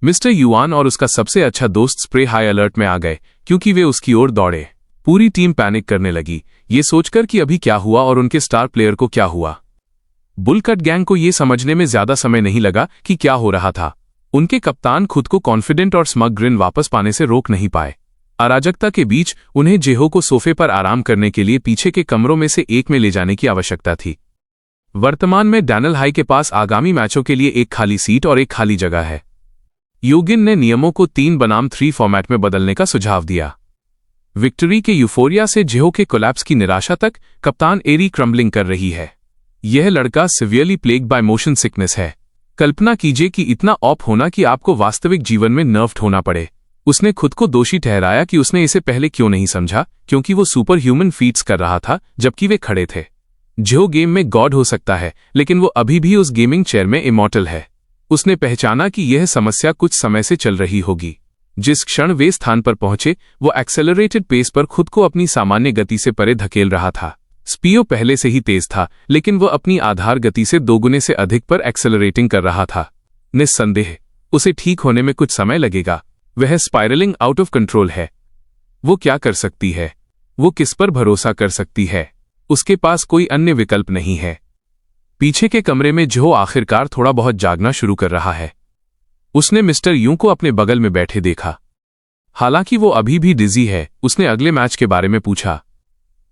मिस्टर युआन और उसका सबसे अच्छा दोस्त स्प्रे हाई अलर्ट में आ गए क्योंकि वे उसकी ओर दौड़े। पूरी टीम पैनिक करने लगी, ये सोचकर कि अभी क्या हुआ और उनके स्टार प्लेयर को क्या हुआ। बुलकट गैंग को यह समझने में ज्यादा समय नहीं लगा कि क्या हो रहा था। उनके कप्तान खुद को कॉन्फिडेंट और स्मग ग्रिन वापस पाने से रोक नहीं पाए। अराजकता के बीच उन्हें जेहो को सोफे पर आराम करने के लिए पीछे के कमरों में से एक में ले जाने की आवश्यकता थी। वर्तमान में डैनल हाई के पास आगामी मैचों के लिए एक खाली सीट और एक खाली जगह है। योगिन ने नियमों को 3 बनाम 3 फॉर्मेट में बदलने का सुझाव दिया। विक्ट्री के यूफोरिया से जेहो के कोलैप्स की निराशा तक कप्तान एरी क्रम्बलिंग कर रही है। यह लड़का severely plagued bye motion sickness है। कल्पना कीजिए कि इतना ऑफ होना कि आपको वास्तविक जीवन में नर्व्ड होना पड़े। उसने खुद को दोषी ठहराया कि उसने इसे पहले क्यों नहीं समझा, क्योंकि वो सुपर ह्यूमन फीट्स कर रहा था जबकि वे खड़े थे। जेहो गेम में गॉड हो सकता है, लेकिन वो अभी भी उस गेमिंग चेयर में इमॉर्टल है। उसने पहचाना कि यह समस्या कुछ समय से चल रही होगी। जिस क्षण वे स्थान पर पहुंचे, वो एक्सेलरेटेड पेस पर खुद को अपनी सामान्य गति से परे धकेल रहा था। स्पीओ पहले से ही तेज था, लेकिन वह अपनी आधार गति से 2 गुने से अधिक पर एक्सेलरेटिंग कर रहा था। निस्संदेह उसे ठीक होने में कुछ समय लगेगा। वह स्पाइरलिंग आउट ऑफ कंट्रोल है। वो क्या कर सकती है? वो किस पर भरोसा कर सकती है? उसके पास कोई अन्य विकल्प नहीं है। पीछे के कमरे में जो आखिरकार थोड़ा बहुत जागना शुरू कर रहा है। उसने मिस्टर यू को अपने बगल में बैठे देखा। हालांकि वो अभी भी डिजी है। उसने अगले मैच के बारे में पूछा।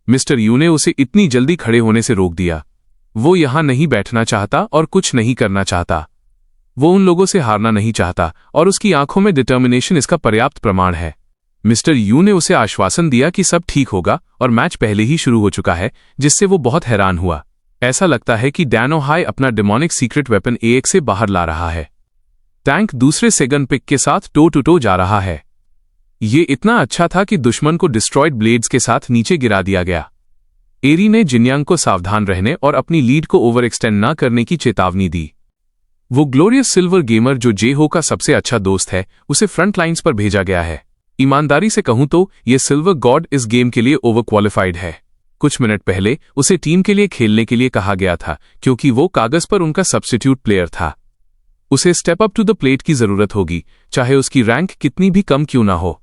मिस्टर यू ने उसे इतनी जल्दी खड़े होने से रोक दिया। वो यहां नहीं बैठना चाहता और कुछ नहीं करना चाहता। वो उन लोगों से हारना नहीं चाहता और उसकी आंखों में डिटर्मिनेशन इसका पर्याप्त प्रमाण है। मिस्टर यू ने उसे आश्वासन दिया कि सब ठीक होगा और मैच पहले ही शुरू हो चुका है, जिससे वो बहुत हैरान हुआ। ऐसा लगता है कि डैनो हाई अपना डेमोनिक सीक्रेट वेपन AX से बाहर ला रहा है। टैंक दूसरे सेगन पिक के साथ टो टू टो जा रहा है। ये इतना अच्छा था कि दुश्मन को डिस्ट्रॉयड ब्लेड्स के साथ नीचे गिरा दिया गया। एरी ने जिन्यांग को सावधान रहने और अपनी लीड को ओवर एक्सटेंड न करने की चेतावनी दी। वो ग्लोरियस सिल्वर गेमर जो जेहो का सबसे अच्छा दोस्त है, उसे फ्रंट लाइन्स पर भेजा गया है। ईमानदारी से कहूं तो ये सिल्वर गॉड इस गेम के लिए ओवर क्वालिफाइड है। कुछ मिनट पहले उसे टीम के लिए खेलने के लिए कहा गया था क्योंकि वो कागज पर उनका सब्स्टिट्यूट प्लेयर था। उसे step up to the plate की जरूरत होगी, चाहे उसकी रैंक कितनी भी कम क्यों ना हो।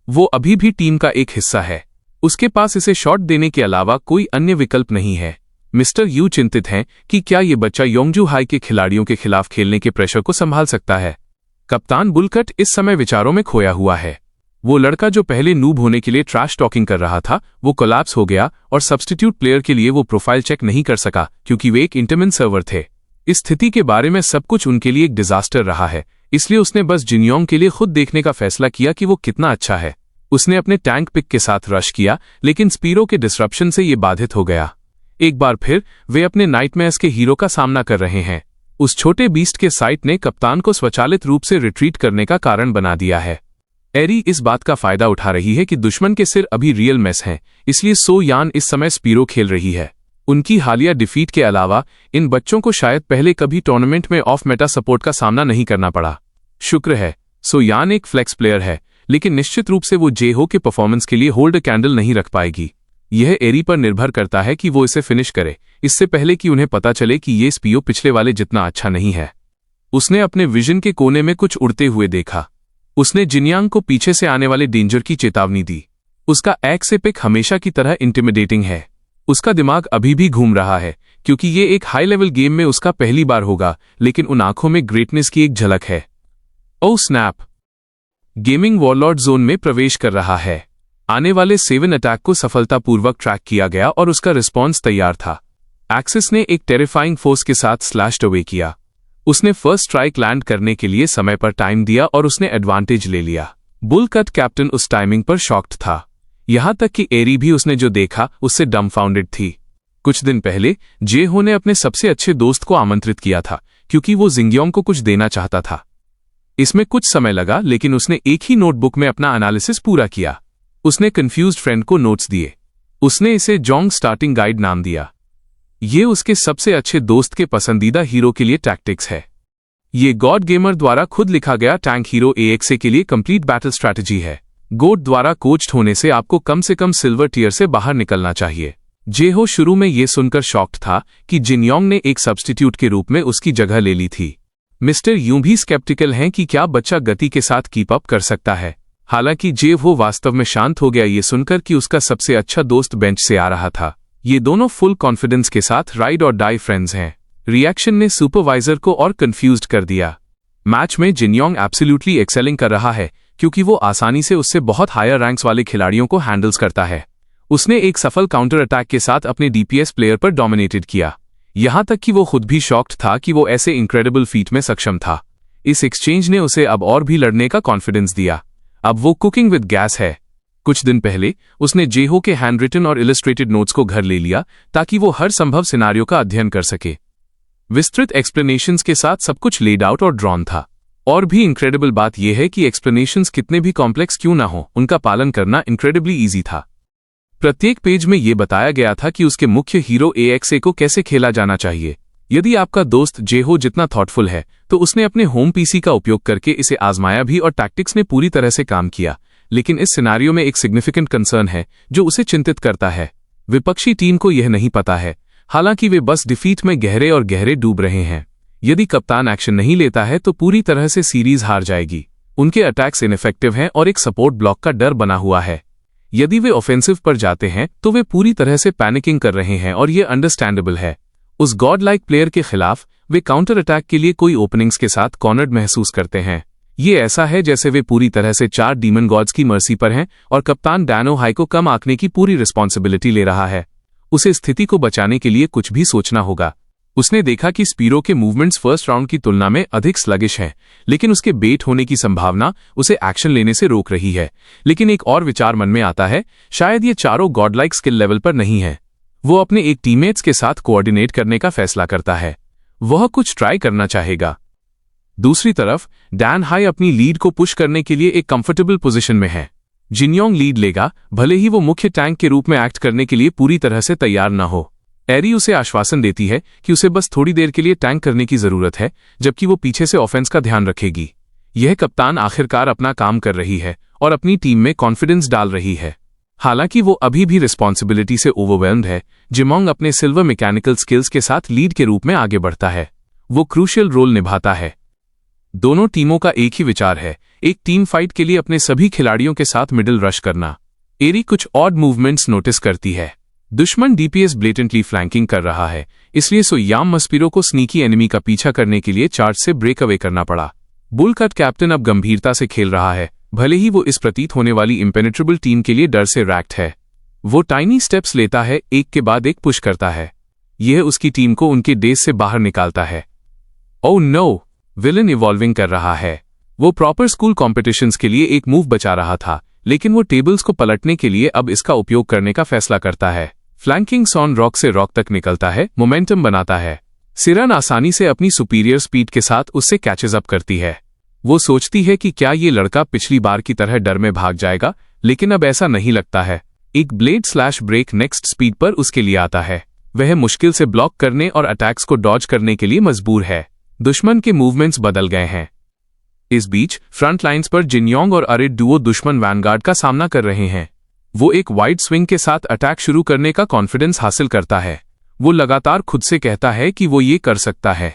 वो अभी भी टीम का एक हिस्सा है। उसके पास इसे शॉट देने के अलावा कोई अन्य विकल्प नहीं है। मिस्टर यू चिंतित हैं कि क्या ये बच्चा योंगजू हाई के खिलाड़ियों के खिलाफ खेलने के प्रेशर को संभाल सकता है। कप्तान बुलकट इस समय विचारों में खोया हुआ है। वो लड़का जो पहले नूब होने के लिए ट्रैश टॉकिंग कर रहा था, वो कोलैप्स हो गया और सब्स्टिट्यूट प्लेयर के लिए वो प्रोफाइल चेक नहीं कर सका क्योंकि वे एक इंटरमिट सर्वर थे। इस स्थिति के बारे में सब कुछ उनके लिए एक डिजास्टर रहा है, इसलिए उसने बस जिन्योंग के लिए खुद देखने का फैसला किया कि वो कितना अच्छा है। उसने अपने टैंक पिक के साथ रश किया, लेकिन स्पीरो के डिसरप्शन से ये बाधित हो गया। एक बार फिर वे अपने नाइटमेयर्स के हीरो का सामना कर रहे हैं। उस छोटे बीस्ट के साइट ने कप्तान को स्वचालित रूप से रिट्रीट करने का कारण बना दिया है। एरी इस बात का फायदा उठा रही है कि दुश्मन के सिर अभी रियल मेस हैं, इसलिए सो यान इस समय स्पीरो खेल रही है। उनकी हालिया डिफीट के अलावा इन बच्चों को शायद पहले कभी टूर्नामेंट में ऑफ मेटा सपोर्ट का सामना नहीं करना पड़ा। शुक्र है सो यान एक फ्लेक्स प्लेयर है, लेकिन निश्चित रूप से वो जेहो के परफॉर्मेंस के लिए होल्ड कैंडल नहीं रख पाएगी। यह एरी पर निर्भर करता है कि वो इसे फिनिश करे, इससे पहले कि उन्हें पता चले कि ये स्पीओ पिछले वाले जितना अच्छा नहीं है। उसने अपने विजन के कोने में कुछ उड़ते हुए देखा। उसने जिन्यांग को पीछे से आने वाले डेंजर की चेतावनी दी। उसका एक्स एपिक हमेशा की तरह इंटिमिडेटिंग है। उसका दिमाग अभी भी घूम रहा है क्योंकि ये एक हाई लेवल गेम में उसका पहली बार होगा, लेकिन उन आंखों में ग्रेटनेस की एक झलक है। ओह स्नैप! गेमिंग वॉरलॉर्ड जोन में प्रवेश कर रहा है। आने वाले 7 अटैक को सफलतापूर्वक ट्रैक किया गया और उसका रिस्पॉन्स तैयार था। एक्सिस ने एक टेरिफाइंग फोर्स के साथ स्लैश्ड अवे किया। उसने फर्स्ट स्ट्राइक लैंड करने के लिए समय पर टाइम दिया और उसने एडवांटेज ले लिया। बुल कट कैप्टन उस टाइमिंग पर शॉक्ड था, यहां तक कि एरी भी उसने जो देखा उससे डम्फाउंडेड थी। कुछ दिन पहले जेहो ने अपने सबसे अच्छे दोस्त को आमंत्रित किया था क्योंकि वो जिंगयोंग को कुछ देना चाहता था। इसमें कुछ समय लगा, लेकिन उसने एक ही नोटबुक में अपना एनालिसिस पूरा किया। उसने कंफ्यूज्ड फ्रेंड को नोट्स दिए। उसने इसे जोंग स्टार्टिंग गाइड नाम दिया। ये उसके सबसे अच्छे दोस्त के पसंदीदा हीरो के लिए टैक्टिक्स है। ये गॉड गेमर द्वारा खुद लिखा गया टैंक हीरो AXA के लिए कंप्लीट बैटल स्ट्रैटेजी है। गोड द्वारा कोच्ड होने से आपको कम से कम सिल्वर टियर से बाहर निकलना चाहिए। जेहो शुरू में ये सुनकर शॉक्ड था कि जिनयोंग ने एक सब्स्टिट्यूट के रूप में उसकी जगह ले ली थी। मिस्टर यूं भी स्केप्टिकल हैं कि क्या बच्चा गति के साथ कीप अप कर सकता है। हालांकि जेहो वास्तव में शांत हो गया ये सुनकर कि उसका सबसे अच्छा दोस्त बेंच से आ रहा था। ये दोनों फुल कॉन्फिडेंस के साथ राइड और डाई फ्रेंड्स हैं। रिएक्शन ने सुपरवाइजर को और कंफ्यूज्ड कर दिया। मैच में जिनयोंग एब्सोल्युटली एक्सेलिंग कर रहा है क्योंकि वो आसानी से उससे बहुत हायर रैंक्स वाले खिलाड़ियों को हैंडल्स करता है। उसने एक सफल काउंटर अटैक के साथ अपने DPS प्लेयर पर डोमिनेटेड किया, यहां तक कि वो खुद भी शॉक्ड था कि वो ऐसे इनक्रेडिबल फीट में सक्षम था। इस एक्सचेंज ने उसे अब और भी लड़ने का कॉन्फिडेंस दिया। अब वो कुकिंग विद गैस है। कुछ दिन पहले उसने जेहो के हैंड रिटन और इलस्ट्रेटेड नोट्स को घर ले लिया ताकि वो हर संभव सिनारियो का अध्ययन कर सके। विस्तृत एक्सप्लेनेशंस के साथ सब कुछ लेड आउट और ड्रॉन था। और भी इनक्रेडिबल बात यह है कि एक्सप्लेनेशंस कितने भी कॉम्प्लेक्स क्यों ना हो, उनका पालन करना इनक्रेडिबली ईजी था। प्रत्येक पेज में यह बताया गया था कि उसके मुख्य हीरो AXA को कैसे खेला जाना चाहिए। यदि आपका दोस्त जेहो जितना थॉटफुल है तो उसने अपने होम PC का उपयोग करके इसे आजमाया भी और टैक्टिक्स ने पूरी तरह से काम किया। लेकिन इस सिनारियो में एक सिग्निफिकेंट कंसर्न है जो उसे चिंतित करता है। विपक्षी टीम को यह नहीं पता है, हालांकि वे बस डिफीट में गहरे और गहरे डूब रहे हैं। यदि कप्तान एक्शन नहीं लेता है तो पूरी तरह से सीरीज हार जाएगी। उनके अटैक्स इनफेक्टिव हैं और एक सपोर्ट ब्लॉक का डर बना हुआ है। यदि वे ऑफेंसिव पर जाते हैं तो वे पूरी तरह से पैनिकिंग कर रहे हैं और ये अंडरस्टैंडेबल है। उस गॉड लाइक प्लेयर के खिलाफ वे काउंटर अटैक के लिए कोई ओपनिंग्स के साथ कॉर्नर्ड महसूस करते हैं। ये ऐसा है जैसे वे पूरी तरह से 4 डीमन गॉड्स की मर्सी पर हैं और कप्तान डैनो हाई को कम आंकने की पूरी रिस्पॉन्सिबिलिटी ले रहा है। उसे स्थिति को बचाने के लिए कुछ भी सोचना होगा। उसने देखा कि स्पीरो के मूवमेंट्स फर्स्ट राउंड की तुलना में अधिक स्लगिश हैं, लेकिन उसके बेट होने की संभावना उसे एक्शन लेने से रोक रही है। लेकिन एक और विचार मन में आता है, शायद ये चारों गॉडलाइक स्किल लेवल पर नहीं है। वो अपने एक टीममेट्स के साथ कोऑर्डिनेट करने का फैसला करता है। वह कुछ ट्राई करना चाहेगा। दूसरी तरफ डैन हाई अपनी लीड को पुश करने के लिए एक कंफर्टेबल पोजीशन में है। जिनयोंग लीड लेगा, भले ही वो मुख्य टैंक के रूप में एक्ट करने के लिए पूरी तरह से तैयार न हो। एरी उसे आश्वासन देती है कि उसे बस थोड़ी देर के लिए टैंक करने की जरूरत है, जबकि वो पीछे से ऑफेंस का ध्यान रखेगी। यह कप्तान आखिरकार अपना काम कर रही है और अपनी टीम में कॉन्फिडेंस डाल रही है। हालांकि वो अभी भी रिस्पॉन्सिबिलिटी से ओवरवेल्म्ड है। जिमोंग अपने सिल्वर मैकेनिकल स्किल्स के साथ लीड के रूप में आगे बढ़ता है। वो क्रूशियल रोल निभाता है। दोनों टीमों का एक ही विचार है, एक टीम फाइट के लिए अपने सभी खिलाड़ियों के साथ मिडिल रश करना। एरी कुछ ऑड मूवमेंट्स नोटिस करती है। दुश्मन DPS ब्लेटेंटली फ्लैंकिंग कर रहा है, इसलिए सोयाम मस्पीरो को स्नीकी एनिमी का पीछा करने के लिए चार्ज से ब्रेक अवे करना पड़ा। बुल कट कैप्टन अब गंभीरता से खेल रहा है, भले ही वो इस प्रतीत होने वाली इम्पेनेट्रेबल टीम के लिए डर से रैक्ट है। वो टाइनी स्टेप्स लेता है, एक के बाद एक पुश करता है। यह उसकी टीम को उनके डेज से बाहर निकालता है। ओह नो, विलन इवॉल्विंग कर रहा है। वो प्रॉपर स्कूल कॉम्पिटिशन्स के लिए एक मूव बचा रहा था, लेकिन वो टेबल्स को पलटने के लिए अब इसका उपयोग करने का फैसला करता है। फ्लैंकिंग सॉन रॉक से रॉक तक निकलता है, मोमेंटम बनाता है। सिरन आसानी से अपनी सुपीरियर स्पीड के साथ उससे कैचेज अप करती है। वो सोचती है कि क्या ये लड़का पिछली बार की तरह डर में भाग जाएगा, लेकिन अब ऐसा नहीं लगता है। एक blade slash break next speed पर उसके लिए आता है। वह मुश्किल से ब्लॉक करने और अटैक्स को डॉज करने के लिए मजबूर है। दुश्मन के मूवमेंट्स बदल गए हैं। इस बीच फ्रंट लाइन्स पर जिनयोंग और अरिड डुओ दुश्मन वैनगार्ड का सामना कर रहे हैं। वो एक वाइड स्विंग के साथ अटैक शुरू करने का कॉन्फिडेंस हासिल करता है। वो लगातार खुद से कहता है कि वो ये कर सकता है।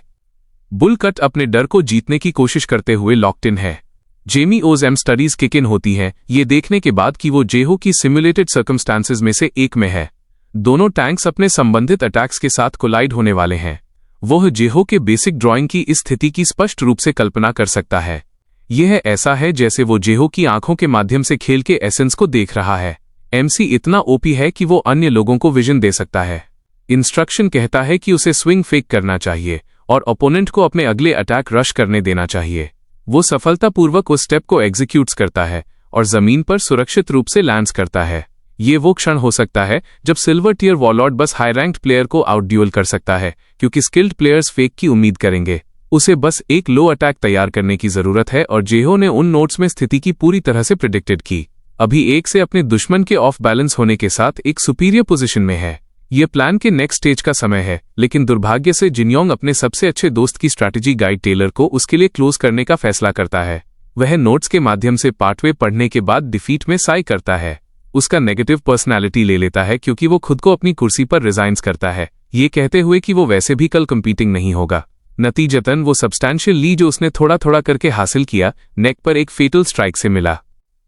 बुल कट अपने डर को जीतने की कोशिश करते हुए लॉक्ड इन है। Jamie Os studies kick in होती हैं ये देखने के बाद कि वो जेहो की सिमुलेटेड सर्कमस्टांसेस में से एक में है। दोनों टैंक्स अपने संबंधित अटैक्स के साथ कोलाइड होने वाले हैं। वह जेहो के बेसिक ड्राइंग की इस स्थिति की स्पष्ट रूप से कल्पना कर सकता है। यह ऐसा है जैसे वो जेहो की आंखों के माध्यम से खेल के एसेंस को देख रहा है। एमसी इतना ओपी है कि वो अन्य लोगों को विजन दे सकता है। इंस्ट्रक्शन कहता है कि उसे स्विंग फेक करना चाहिए और ओपोनेंट को अपने अगले अटैक रश करने देना चाहिए। वो सफलतापूर्वक उस स्टेप को एग्जीक्यूट्स करता है और जमीन पर सुरक्षित रूप से लैंड्स करता है। ये वो क्षण हो सकता है जब सिल्वर टियर वॉरलॉर्ड बस हाई रैंक्ड प्लेयर को आउट ड्यूल कर सकता है, क्योंकि स्किल्ड प्लेयर्स फेक की उम्मीद करेंगे। उसे बस एक लो अटैक तैयार करने की जरूरत है और जेहो ने उन नोट्स में स्थिति की पूरी तरह से प्रिडिक्टेड की। अभी एक से अपने दुश्मन के ऑफ बैलेंस होने के साथ एक सुपीरियर पोजीशन में है। यह प्लान के नेक्स्ट स्टेज का समय है, लेकिन दुर्भाग्य से जिनयोंग अपने सबसे अच्छे दोस्त की स्ट्रैटेजी गाइड टेलर को उसके लिए क्लोज करने का फैसला करता है। वह नोट्स के माध्यम से पार्टवे पढ़ने के बाद डिफीट में साई करता है। उसका नेगेटिव पर्सनैलिटी ले लेता है क्योंकि वो खुद को अपनी कुर्सी पर रिजाइन्स करता है, ये कहते हुए कि वो वैसे भी कल कंपीटिंग नहीं होगा। नतीजतन वो सब्सटैंशियल ली जो उसने थोड़ा थोड़ा करके हासिल किया, नेक पर एक फेटल स्ट्राइक से मिला।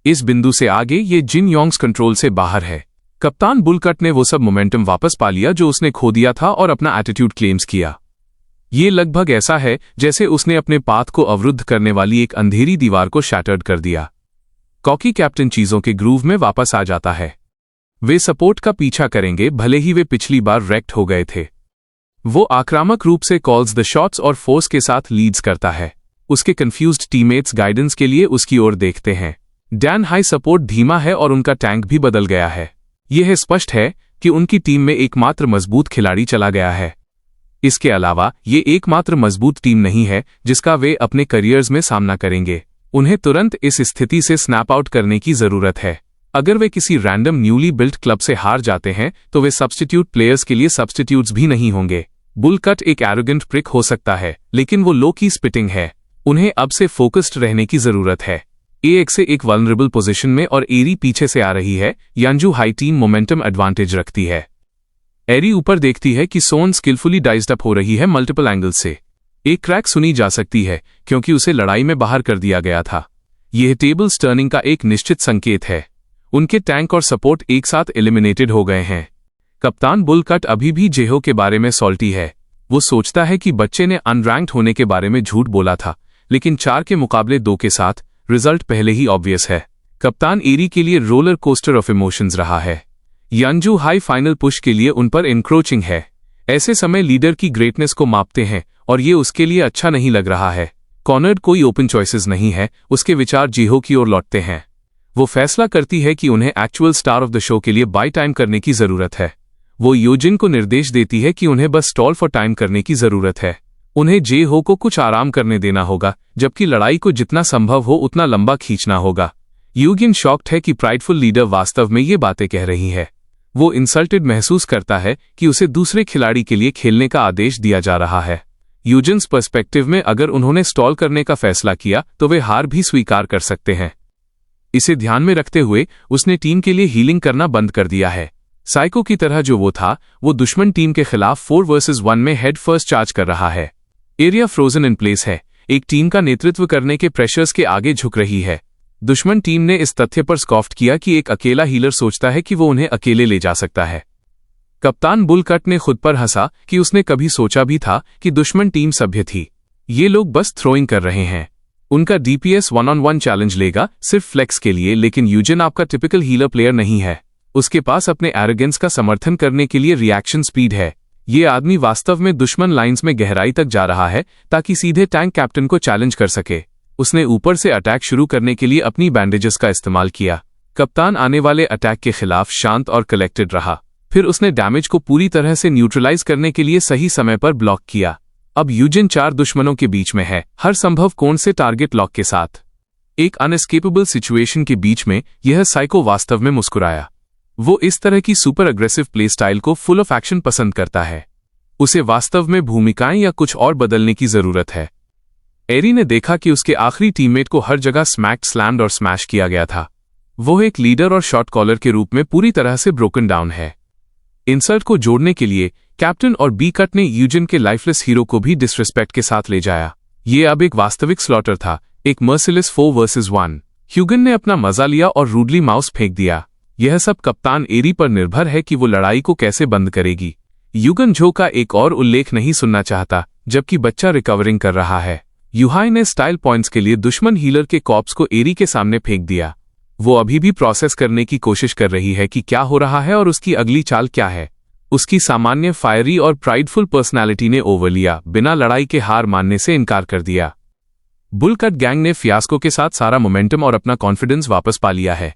इस बिंदु से आगे ये जिनयोंग्स कंट्रोल से बाहर है। कप्तान बुलकट ने वो सब मोमेंटम वापस पा लिया जो उसने खो दिया था और अपना एटीट्यूड क्लेम्स किया। ये लगभग ऐसा है जैसे उसने अपने पाथ को अवरुद्ध करने वाली एक अंधेरी दीवार को शैटर्ड कर दिया। कॉकी कैप्टन चीजों के ग्रूव में वापस आ जाता है। वे सपोर्ट का पीछा करेंगे भले ही वे पिछली बार रेक्ट हो गए थे। वो आक्रामक रूप से कॉल्स द शॉट्स और फोर्स के साथ लीड्स करता है। उसके कंफ्यूज्ड टीममेट्स गाइडेंस के लिए उसकी ओर देखते हैं। डैन हाई सपोर्ट धीमा है और उनका टैंक भी बदल गया है। यह स्पष्ट है कि उनकी टीम में एकमात्र मजबूत खिलाड़ी चला गया है। इसके अलावा ये एकमात्र मजबूत टीम नहीं है जिसका वे अपने करियर्स में सामना करेंगे। उन्हें तुरंत इस स्थिति से स्नैप आउट करने की जरूरत है। अगर वे किसी रैंडम न्यूली बिल्ट क्लब से हार जाते हैं तो वे सब्स्टिट्यूट प्लेयर्स के लिए सब्स्टिट्यूट्स भी नहीं होंगे। बुलकट एक एरोगेंट प्रिक हो सकता है, लेकिन वो लो की स्पिटिंग है। उन्हें अब से फोकस्ड रहने की जरूरत है। ए1 से एक वल्नरेबल पोजीशन में और एरी पीछे से आ रही है। यांजू हाई टीम मोमेंटम एडवांटेज रखती है। एरी ऊपर देखती है कि सोन स्किलफुली डाइज्ड अप हो रही है मल्टीपल एंगल से। एक क्रैक सुनी जा सकती है क्योंकि उसे लड़ाई में बाहर कर दिया गया था। यह टेबल टर्निंग का एक निश्चित संकेत है। उनके टैंक और सपोर्ट एक साथ एलिमिनेटेड हो गए हैं। कप्तान बुलकट अभी भी जेहो के बारे में सॉल्टी है। वो सोचता है कि बच्चे ने अनरैंक्ड होने के बारे में झूठ बोला था, लेकिन 4 के मुकाबले 2 के साथ रिजल्ट पहले ही ऑब्वियस है। कप्तान एरी के लिए रोलर कोस्टर ऑफ इमोशंस रहा है। यांजू हाई फाइनल पुश के लिए उन पर एनक्रोचिंग है। ऐसे समय लीडर की ग्रेटनेस को मापते हैं और ये उसके लिए अच्छा नहीं लग रहा है। कॉर्नर्ड कोई ओपन चॉइसेस नहीं है। उसके विचार जेहो की ओर लौटते हैं। वो फैसला करती है कि उन्हें actual star of the show के लिए बाय टाइम करने की जरूरत है। वो यूजिन को निर्देश देती है कि उन्हें बस स्टॉल फॉर टाइम करने की जरूरत है। उन्हें जेहो को कुछ आराम करने देना होगा, जबकि लड़ाई को जितना संभव हो उतना लंबा खींचना होगा। यूगिन शॉक्ड है कि प्राइडफुल लीडर वास्तव में ये बातें कह रही है। वो इंसल्टेड महसूस करता है कि उसे दूसरे खिलाड़ी के लिए खेलने का आदेश दिया जा रहा है। यूजिन्स पर्सपेक्टिव में अगर उन्होंने स्टॉल करने का फैसला किया तो वे हार भी स्वीकार कर सकते हैं। इसे ध्यान में रखते हुए उसने टीम के लिए हीलिंग करना बंद कर दिया है। साइको की तरह जो वो था, वो दुश्मन टीम के खिलाफ 4 वर्सेस 1 में हेड फर्स्ट चार्ज कर रहा है। एरिया फ्रोजन इन प्लेस है। एक टीम का नेतृत्व करने के प्रेशर्स के आगे झुक रही है। दुश्मन टीम ने इस तथ्य पर स्कॉफ्ट किया कि एक अकेला हीलर सोचता है कि वो उन्हें अकेले ले जा सकता है। कप्तान बुलकट ने खुद पर हंसा कि उसने कभी सोचा भी था कि दुश्मन टीम सभ्य थी। ये लोग बस थ्रोइंग कर रहे हैं। उनका डीपीएस 1-on-1 चैलेंज लेगा सिर्फ फ्लेक्स के लिए, लेकिन यूजिन आपका टिपिकल हीलर प्लेयर नहीं है। उसके पास अपने एरोगेंस का समर्थन करने के लिए रिएक्शन स्पीड है। ये आदमी वास्तव में दुश्मन लाइंस में गहराई तक जा रहा है ताकि सीधे टैंक कैप्टन को चैलेंज कर सके। उसने ऊपर से अटैक शुरू करने के लिए अपनी बैंडेजेस का इस्तेमाल किया। कप्तान आने वाले अटैक के खिलाफ शांत और कलेक्टेड रहा। फिर उसने डैमेज को पूरी तरह से न्यूट्रलाइज करने के लिए सही समय पर ब्लॉक किया। अब यूजिन 4 दुश्मनों के बीच में है, हर संभव कोण से टारगेट लॉक के साथ। एक अनएस्केपेबल सिचुएशन के बीच में यह साइको वास्तव में मुस्कुराया। वो इस तरह की सुपर अग्रेसिव प्ले स्टाइल को फुल ऑफ एक्शन पसंद करता है। उसे वास्तव में भूमिकाएं या कुछ और बदलने की जरूरत है। एरी ने देखा कि उसके आखिरी टीममेट को हर जगह स्मैक्ड, स्लैम्ड और स्मैश किया गया था। वो एक लीडर और शॉट कॉलर के रूप में पूरी तरह से ब्रोकन डाउन है। इंसर्ट को जोड़ने के लिए कैप्टन और बी कट ने यूजिन के लाइफलेस हीरो को भी डिसरिस्पेक्ट के साथ ले जाया। ये अब एक वास्तविक स्लॉटर था एक मर्सिलेस 4 वर्सेस 1। ह्यूगन ने अपना मजा लिया और रूडली माउस फेंक दिया। यह सब कप्तान एरी पर निर्भर है कि वो लड़ाई को कैसे बंद करेगी। ह्यूगन झो का एक और उल्लेख नहीं सुनना चाहता, जबकि बच्चा रिकवरिंग कर रहा है। यूहाई ने स्टाइल पॉइंट्स के लिए दुश्मन हीलर के कॉप्स को एरी के सामने फेंक दिया। वो अभी भी प्रोसेस करने की कोशिश कर रही है कि क्या हो रहा है और उसकी अगली चाल क्या है। उसकी सामान्य फायरी और प्राइडफुल पर्सनालिटी ने ओवर लिया, बिना लड़ाई के हार मानने से इनकार कर दिया। बुलकट गैंग ने फियास्को के साथ सारा मोमेंटम और अपना कॉन्फिडेंस वापस पा लिया है।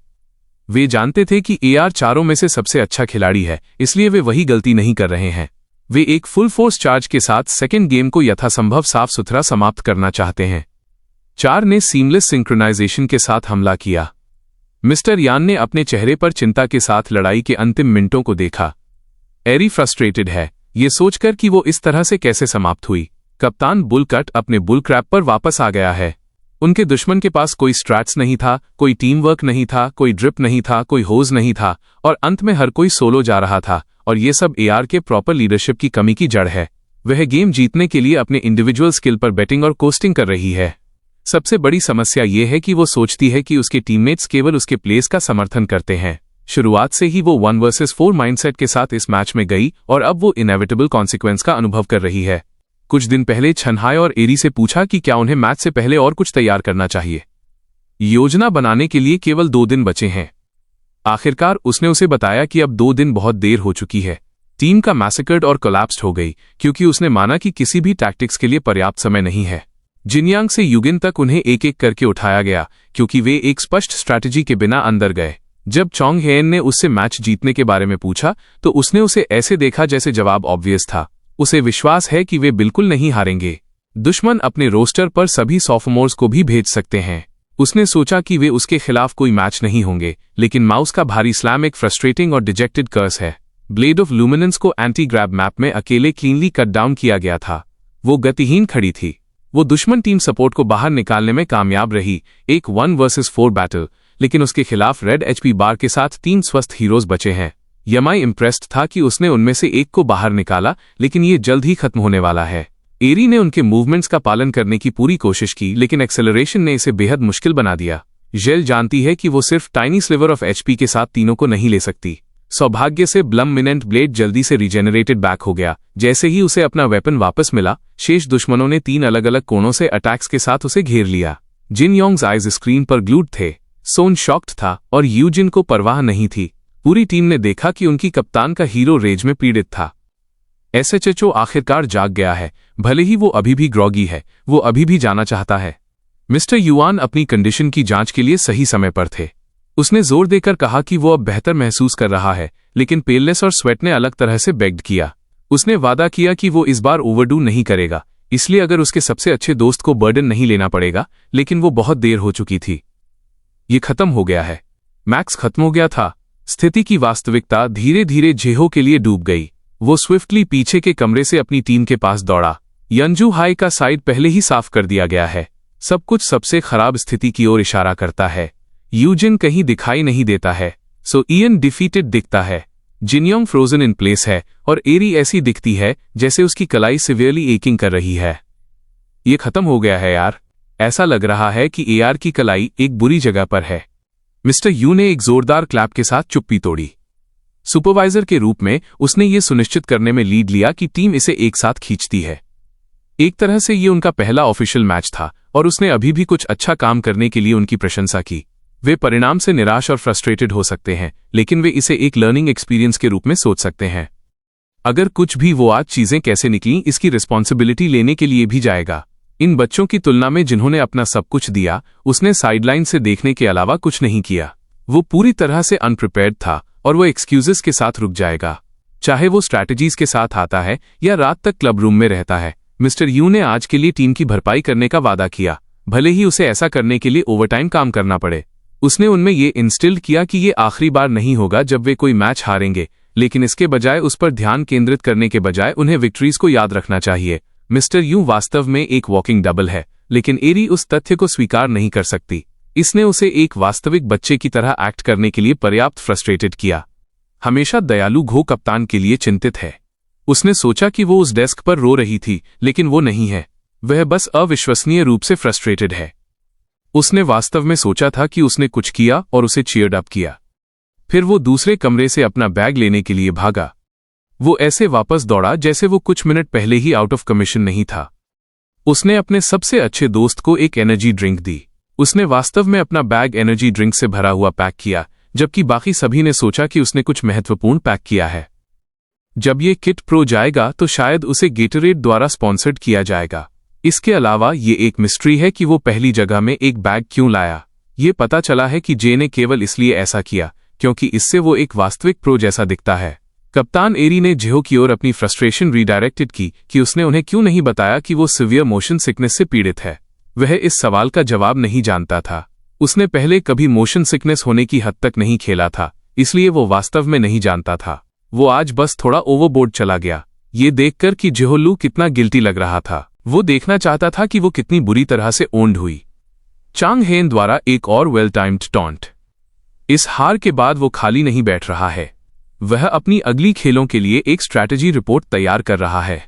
वे जानते थे कि एआर चारों में से सबसे अच्छा खिलाड़ी है, इसलिए वे वही गलती नहीं कर रहे हैं। वे एक फुल फोर्स चार्ज के साथ सेकेंड गेम को यथासंभव साफ सुथरा समाप्त करना चाहते हैं। 4 ने सीमलेस सिंक्रोनाइजेशन के साथ हमला किया। मिस्टर यान ने अपने चेहरे पर चिंता के साथ लड़ाई के अंतिम मिनटों को देखा। एरी फ्रस्ट्रेटेड है, ये सोचकर कि वो इस तरह से कैसे समाप्त हुई। कप्तान बुलकट अपने बुलक्रैप पर वापस आ गया है। उनके दुश्मन के पास कोई स्ट्रैट्स नहीं था, कोई टीम वर्क नहीं था, कोई ड्रिप नहीं था, कोई होज नहीं था, और अंत में हर कोई सोलो जा रहा था। और ये सब एआर के प्रॉपर लीडरशिप की कमी की जड़ है। वह गेम जीतने के लिए अपने इंडिविजुअल स्किल पर बेटिंग और कोस्टिंग कर रही है। सबसे बड़ी समस्या ये है कि वो सोचती है कि उसके टीममेट्स केवल उसके प्लेस का समर्थन करते हैं। शुरुआत से ही वो 1 वर्सेस 4 माइंडसेट के साथ इस मैच में गई और अब वो इनएविटेबल कॉन्सिक्वेंस का अनुभव कर रही है। कुछ दिन पहले छनहाई और एरी से पूछा कि क्या उन्हें मैच से पहले और कुछ तैयार करना चाहिए। योजना बनाने के लिए केवल 2 दिन बचे हैं। आखिरकार उसने उसे बताया कि अब 2 दिन बहुत देर हो चुकी है। टीम का मैसेकर्ड और कोलैप्स्ड हो गई क्योंकि उसने माना कि किसी भी टैक्टिक्स के लिए पर्याप्त समय नहीं है। जिनयांग से युगिन तक उन्हें एक एक करके उठाया गया क्योंकि वे एक स्पष्ट स्ट्रैटेजी के बिना अंदर गए। जब चोंग हेन ने उससे मैच जीतने के बारे में पूछा तो उसने उसे ऐसे देखा जैसे जवाब ऑब्वियस था। उसे विश्वास है कि वे बिल्कुल नहीं हारेंगे। दुश्मन अपने रोस्टर पर सभी सॉफ्टमोर्स को भी भेज सकते हैं। उसने सोचा कि वे उसके खिलाफ कोई मैच नहीं होंगे, लेकिन माउस का भारी स्लैम एक फ्रस्ट्रेटिंग और डिजेक्टेड कर्स है। ब्लेड ऑफ लुमिनेंस को एंटी ग्रैब मैप में अकेले क्लीनली कट डाउन किया गया था। वो गतिहीन खड़ी थी। वो दुश्मन टीम सपोर्ट को बाहर निकालने में कामयाब रही, एक 1 वर्सेस 4 बैटल, लेकिन उसके खिलाफ रेड एचपी बार के साथ 3 स्वस्थ हीरोज बचे हैं। यमाई इम्प्रेस्ड था कि उसने उनमें से एक को बाहर निकाला, लेकिन ये जल्द ही खत्म होने वाला है। एरी ने उनके मूवमेंट्स का पालन करने की पूरी कोशिश की, लेकिन एक्सेलरेशन ने इसे बेहद मुश्किल बना दिया। जेल जानती है कि वो सिर्फ टाइनी स्लिवर ऑफ एचपी के साथ तीनों को नहीं ले सकती। सौभाग्य से ब्लमिनेंट ब्लेड जल्दी से रिजेनरेटेड बैक हो गया। जैसे ही उसे अपना वेपन वापस मिला, शेष दुश्मनों ने 3 अलग अलग कोणों से अटैक्स के साथ उसे घेर लिया। जिन योंग्स आइज स्क्रीन पर ग्लूड थे। सोन शॉक्ड था और यूजिन को परवाह नहीं थी। पूरी टीम ने देखा कि उनकी कप्तान का हीरो रेज में पीड़ित था। एसएचओ आखिरकार जाग गया है, भले ही वो अभी भी ग्रॉगी है, वो अभी भी जाना चाहता है। मिस्टर युआन अपनी कंडीशन की जांच के लिए सही समय पर थे। उसने जोर देकर कहा कि वो अब बेहतर महसूस कर रहा है, लेकिन पेलनेस और स्वेट ने अलग तरह से बेग्ड किया। उसने वादा किया कि वो इस बार ओवरडू नहीं करेगा, इसलिए अगर उसके सबसे अच्छे दोस्त को बर्डन नहीं लेना पड़ेगा, लेकिन वो बहुत देर हो चुकी थी। ये खत्म हो गया है। मैक्स खत्म हो गया था। स्थिति की वास्तविकता धीरे धीरे जेहो के लिए डूब गई। वो स्विफ्टली पीछे के कमरे से अपनी टीम के पास दौड़ा। यंजू हाई का साइड पहले ही साफ कर दिया गया है। सब कुछ सबसे खराब स्थिति की ओर इशारा करता है। यूजिन कहीं दिखाई नहीं देता है, सो इयन डिफीटेड दिखता है। जिनयोंग फ्रोजन इन प्लेस है और एरी ऐसी दिखती है जैसे उसकी कलाई सिवियरली एकिंग कर रही है। ये खत्म हो गया है यार। ऐसा लग रहा है कि एआर की कलाई एक बुरी जगह पर है। मिस्टर यू ने एक जोरदार क्लैप के साथ चुप्पी तोड़ी। सुपरवाइजर के रूप में उसने ये सुनिश्चित करने में लीड लिया कि टीम इसे एक साथ खींचती है। एक तरह से ये उनका पहला ऑफिशियल मैच था और उसने अभी भी कुछ अच्छा काम करने के लिए उनकी प्रशंसा की। वे परिणाम से निराश और फ्रस्ट्रेटेड हो सकते हैं, लेकिन वे इसे एक लर्निंग एक्सपीरियंस के रूप में सोच सकते हैं। अगर कुछ भी वो आज चीजें कैसे निकलीं इसकी रिस्पॉन्सिबिलिटी लेने के लिए भी जाएगा। इन बच्चों की तुलना में जिन्होंने अपना सब कुछ दिया, उसने साइडलाइन से देखने के अलावा कुछ नहीं किया। वो पूरी तरह से अनप्रिपेयर्ड था और वो एक्सक्यूजेस के साथ रुक जाएगा, चाहे वो स्ट्रैटेजीज के साथ आता है या रात तक क्लब रूम में रहता है। मिस्टर यू ने आज के लिए टीम की भरपाई करने का वादा किया, भले ही उसे ऐसा करने के लिए ओवरटाइम काम करना पड़े। उसने उनमें ये इंस्टिल किया कि ये आखिरी बार नहीं होगा जब वे कोई मैच हारेंगे, लेकिन इसके बजाय उस पर ध्यान केंद्रित करने के बजाय उन्हें विक्ट्रीज को याद रखना चाहिए। मिस्टर यू वास्तव में एक वॉकिंग डबल है, लेकिन एरी उस तथ्य को स्वीकार नहीं कर सकती। इसने उसे एक वास्तविक बच्चे की तरह एक्ट करने के लिए पर्याप्त फ्रस्ट्रेटेड किया। हमेशा दयालु घो कप्तान के लिए चिंतित है। उसने सोचा कि वो उस डेस्क पर रो रही थी, लेकिन वो नहीं है। वह बस अविश्वसनीय रूप से फ्रस्ट्रेटेड है। उसने वास्तव में सोचा था कि उसने कुछ किया और उसे चीयर्ड अप किया। फिर वो दूसरे कमरे से अपना बैग लेने के लिए भागा। वो ऐसे वापस दौड़ा जैसे वो कुछ मिनट पहले ही आउट ऑफ कमीशन नहीं था। उसने अपने सबसे अच्छे दोस्त को एक एनर्जी ड्रिंक दी। उसने वास्तव में अपना बैग एनर्जी ड्रिंक से भरा हुआ पैक किया, जबकि बाकी सभी ने सोचा कि उसने कुछ महत्वपूर्ण पैक किया है। जब ये किट प्रो जाएगा तो शायद उसे गेटरेड द्वारा स्पॉन्सर्ड किया जाएगा। इसके अलावा ये एक मिस्ट्री है कि वो पहली जगह में एक बैग क्यों लाया। ये पता चला है कि जे ने केवल इसलिए ऐसा किया क्योंकि इससे वो एक वास्तविक प्रो जैसा दिखता है। कप्तान एरी ने जेहो की ओर अपनी फ्रस्ट्रेशन रीडायरेक्टेड की कि उसने उन्हें क्यों नहीं बताया कि वो सिवियर मोशन सिकनेस से पीड़ित है। वह इस सवाल का जवाब नहीं जानता था। उसने पहले कभी मोशन सिकनेस होने की हद तक नहीं खेला था, इसलिए वो वास्तव में नहीं जानता था। वो आज बस थोड़ा ओवरबोर्ड चला गया, ये देखकर कि जेहो कितना गिल्टी लग रहा था। वो देखना चाहता था कि वो कितनी बुरी तरह से ओन्ड हुई। चांग हेन द्वारा एक और वेल टाइम्ड टॉन्ट। इस हार के बाद वो खाली नहीं बैठ रहा है। वह अपनी अगली खेलों के लिए एक स्ट्रैटेजी रिपोर्ट तैयार कर रहा है।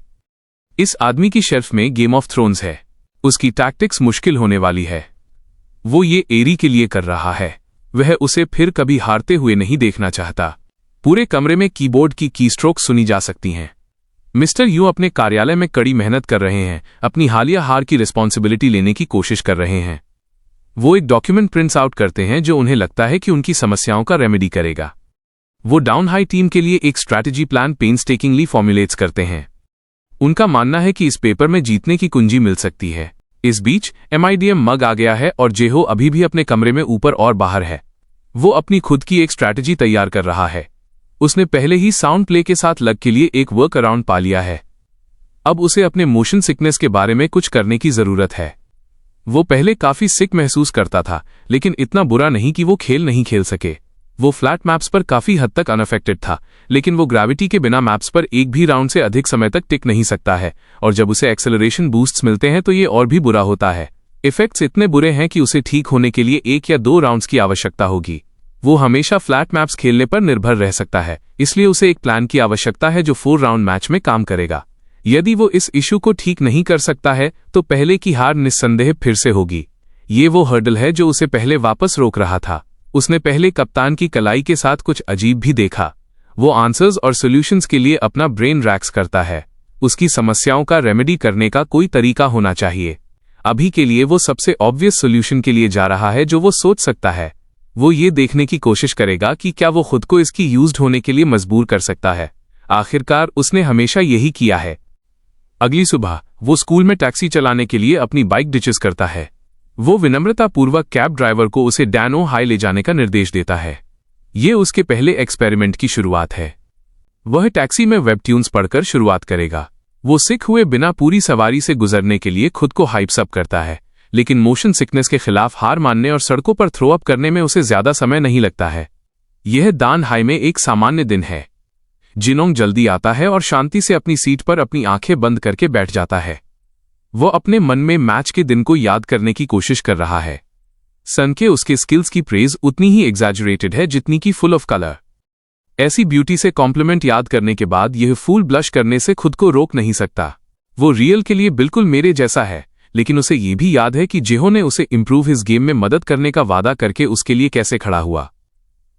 इस आदमी की शेल्फ में गेम ऑफ थ्रोन्स है। उसकी टैक्टिक्स मुश्किल होने वाली है। वो ये एरी के लिए कर रहा है। वह उसे फिर कभी हारते हुए नहीं देखना चाहता। पूरे कमरे में कीबोर्ड की कीस्ट्रोक सुनी जा सकती हैं। मिस्टर यू अपने कार्यालय में कड़ी मेहनत कर रहे हैं, अपनी हालिया हार की रिस्पॉन्सिबिलिटी लेने की कोशिश कर रहे हैं। वो एक डॉक्यूमेंट प्रिंट्स आउट करते हैं जो उन्हें लगता है कि उनकी समस्याओं का रेमेडी करेगा। वो डाउन हाई टीम के लिए एक स्ट्रैटेजी प्लान पेन्सटेकिंगली फॉर्मुलेट्स करते हैं। उनका मानना है कि इस पेपर में जीतने की कुंजी मिल सकती है। इस बीच MIDM मग आ गया है और जेहो अभी भी अपने कमरे में ऊपर और बाहर है। वो अपनी खुद की एक स्ट्रैटेजी तैयार कर रहा है। उसने पहले ही साउंड प्ले के साथ लग के लिए एक वर्क अराउंड पा लिया है। अब उसे अपने मोशन सिकनेस के बारे में कुछ करने की जरूरत है। वो पहले काफी सिक महसूस करता था, लेकिन इतना बुरा नहीं कि वो खेल नहीं खेल सके। वो फ्लैट मैप्स पर काफी हद तक अनअफेक्टेड था, लेकिन वो ग्रेविटी के बिना मैप्स पर एक भी राउंड से अधिक समय तक टिक नहीं सकता है, और जब उसे एक्सेलरेशन बूस्ट्स मिलते हैं तो ये और भी बुरा होता है। इफेक्ट्स इतने बुरे हैं कि उसे ठीक होने के लिए 1 या 2 राउंड्स की आवश्यकता होगी। वो हमेशा फ्लैट मैप्स खेलने पर निर्भर रह सकता है, इसलिए उसे एक प्लान की आवश्यकता है जो 4 राउंड मैच में काम करेगा। यदि वो इस इशू को ठीक नहीं कर सकता है तो पहले की हार निस्संदेह फिर से होगी। ये वो हर्डल है जो उसे पहले वापस रोक रहा था। उसने पहले कप्तान की कलाई के साथ कुछ अजीब भी देखा। वो आंसर्स और सॉल्यूशंस के लिए अपना ब्रेन रैक्स करता है। उसकी समस्याओं का रेमेडी करने का कोई तरीका होना चाहिए। अभी के लिए वो सबसे ऑब्वियस सॉल्यूशन के लिए जा रहा है जो वो सोच सकता है। वो ये देखने की कोशिश करेगा कि क्या वो खुद को इसकी यूज्ड होने के लिए मजबूर कर सकता है। आखिरकार उसने हमेशा यही किया है। अगली सुबह वो स्कूल में टैक्सी चलाने के लिए अपनी बाइक डिचेस करता है। वो विनम्रतापूर्वक कैब ड्राइवर को उसे डैनो हाई ले जाने का निर्देश देता है। ये उसके पहले एक्सपेरिमेंट की शुरुआत है। वह टैक्सी में वेब ट्यून्स पढ़कर शुरुआत करेगा। वो सिख हुए बिना पूरी सवारी से गुजरने के लिए खुद को हाइप्स अप करता है, लेकिन मोशन सिकनेस के खिलाफ हार मानने और सड़कों पर थ्रो अप करने में उसे ज्यादा समय नहीं लगता है। यह दान हाई में एक सामान्य दिन है। जिनोंग जल्दी आता है और शांति से अपनी सीट पर अपनी आंखें बंद करके बैठ जाता है। वो अपने मन में मैच के दिन को याद करने की कोशिश कर रहा है। सन के उसके स्किल्स की प्रेज उतनी ही एग्जैजरेटेड है जितनी की फुल ऑफ कलर। ऐसी ब्यूटी से कॉम्प्लीमेंट याद करने के बाद यह फूल ब्लश करने से खुद को रोक नहीं सकता। वो रियल के लिए बिल्कुल मेरे जैसा है, लेकिन उसे ये भी याद है कि जेहो ने उसे इंप्रूव हिज गेम में मदद करने का वादा करके उसके लिए कैसे खड़ा हुआ।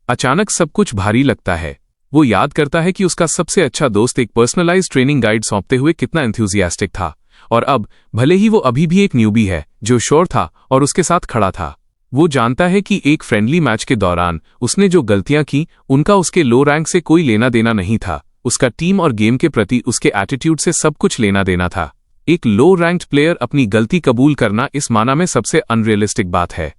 अचानक सब कुछ भारी लगता है। वो याद करता है कि उसका सबसे अच्छा दोस्त एक पर्सनलाइज्ड ट्रेनिंग गाइड सौंपते हुए कितना एंथुसियास्टिक था, और अब भले ही वो अभी भी एक न्यूबी है जो श्योर था और उसके साथ खड़ा था। वो जानता है कि एक फ्रेंडली मैच के दौरान उसने जो गलतियां की उनका उसके लो रैंक से कोई लेना देना नहीं था। उसका टीम और गेम के प्रति उसके एटीट्यूड से सब कुछ लेना देना था। एक लो रैंक्ड प्लेयर अपनी गलती कबूल करना इस माना में सबसे अनरियलिस्टिक बात है।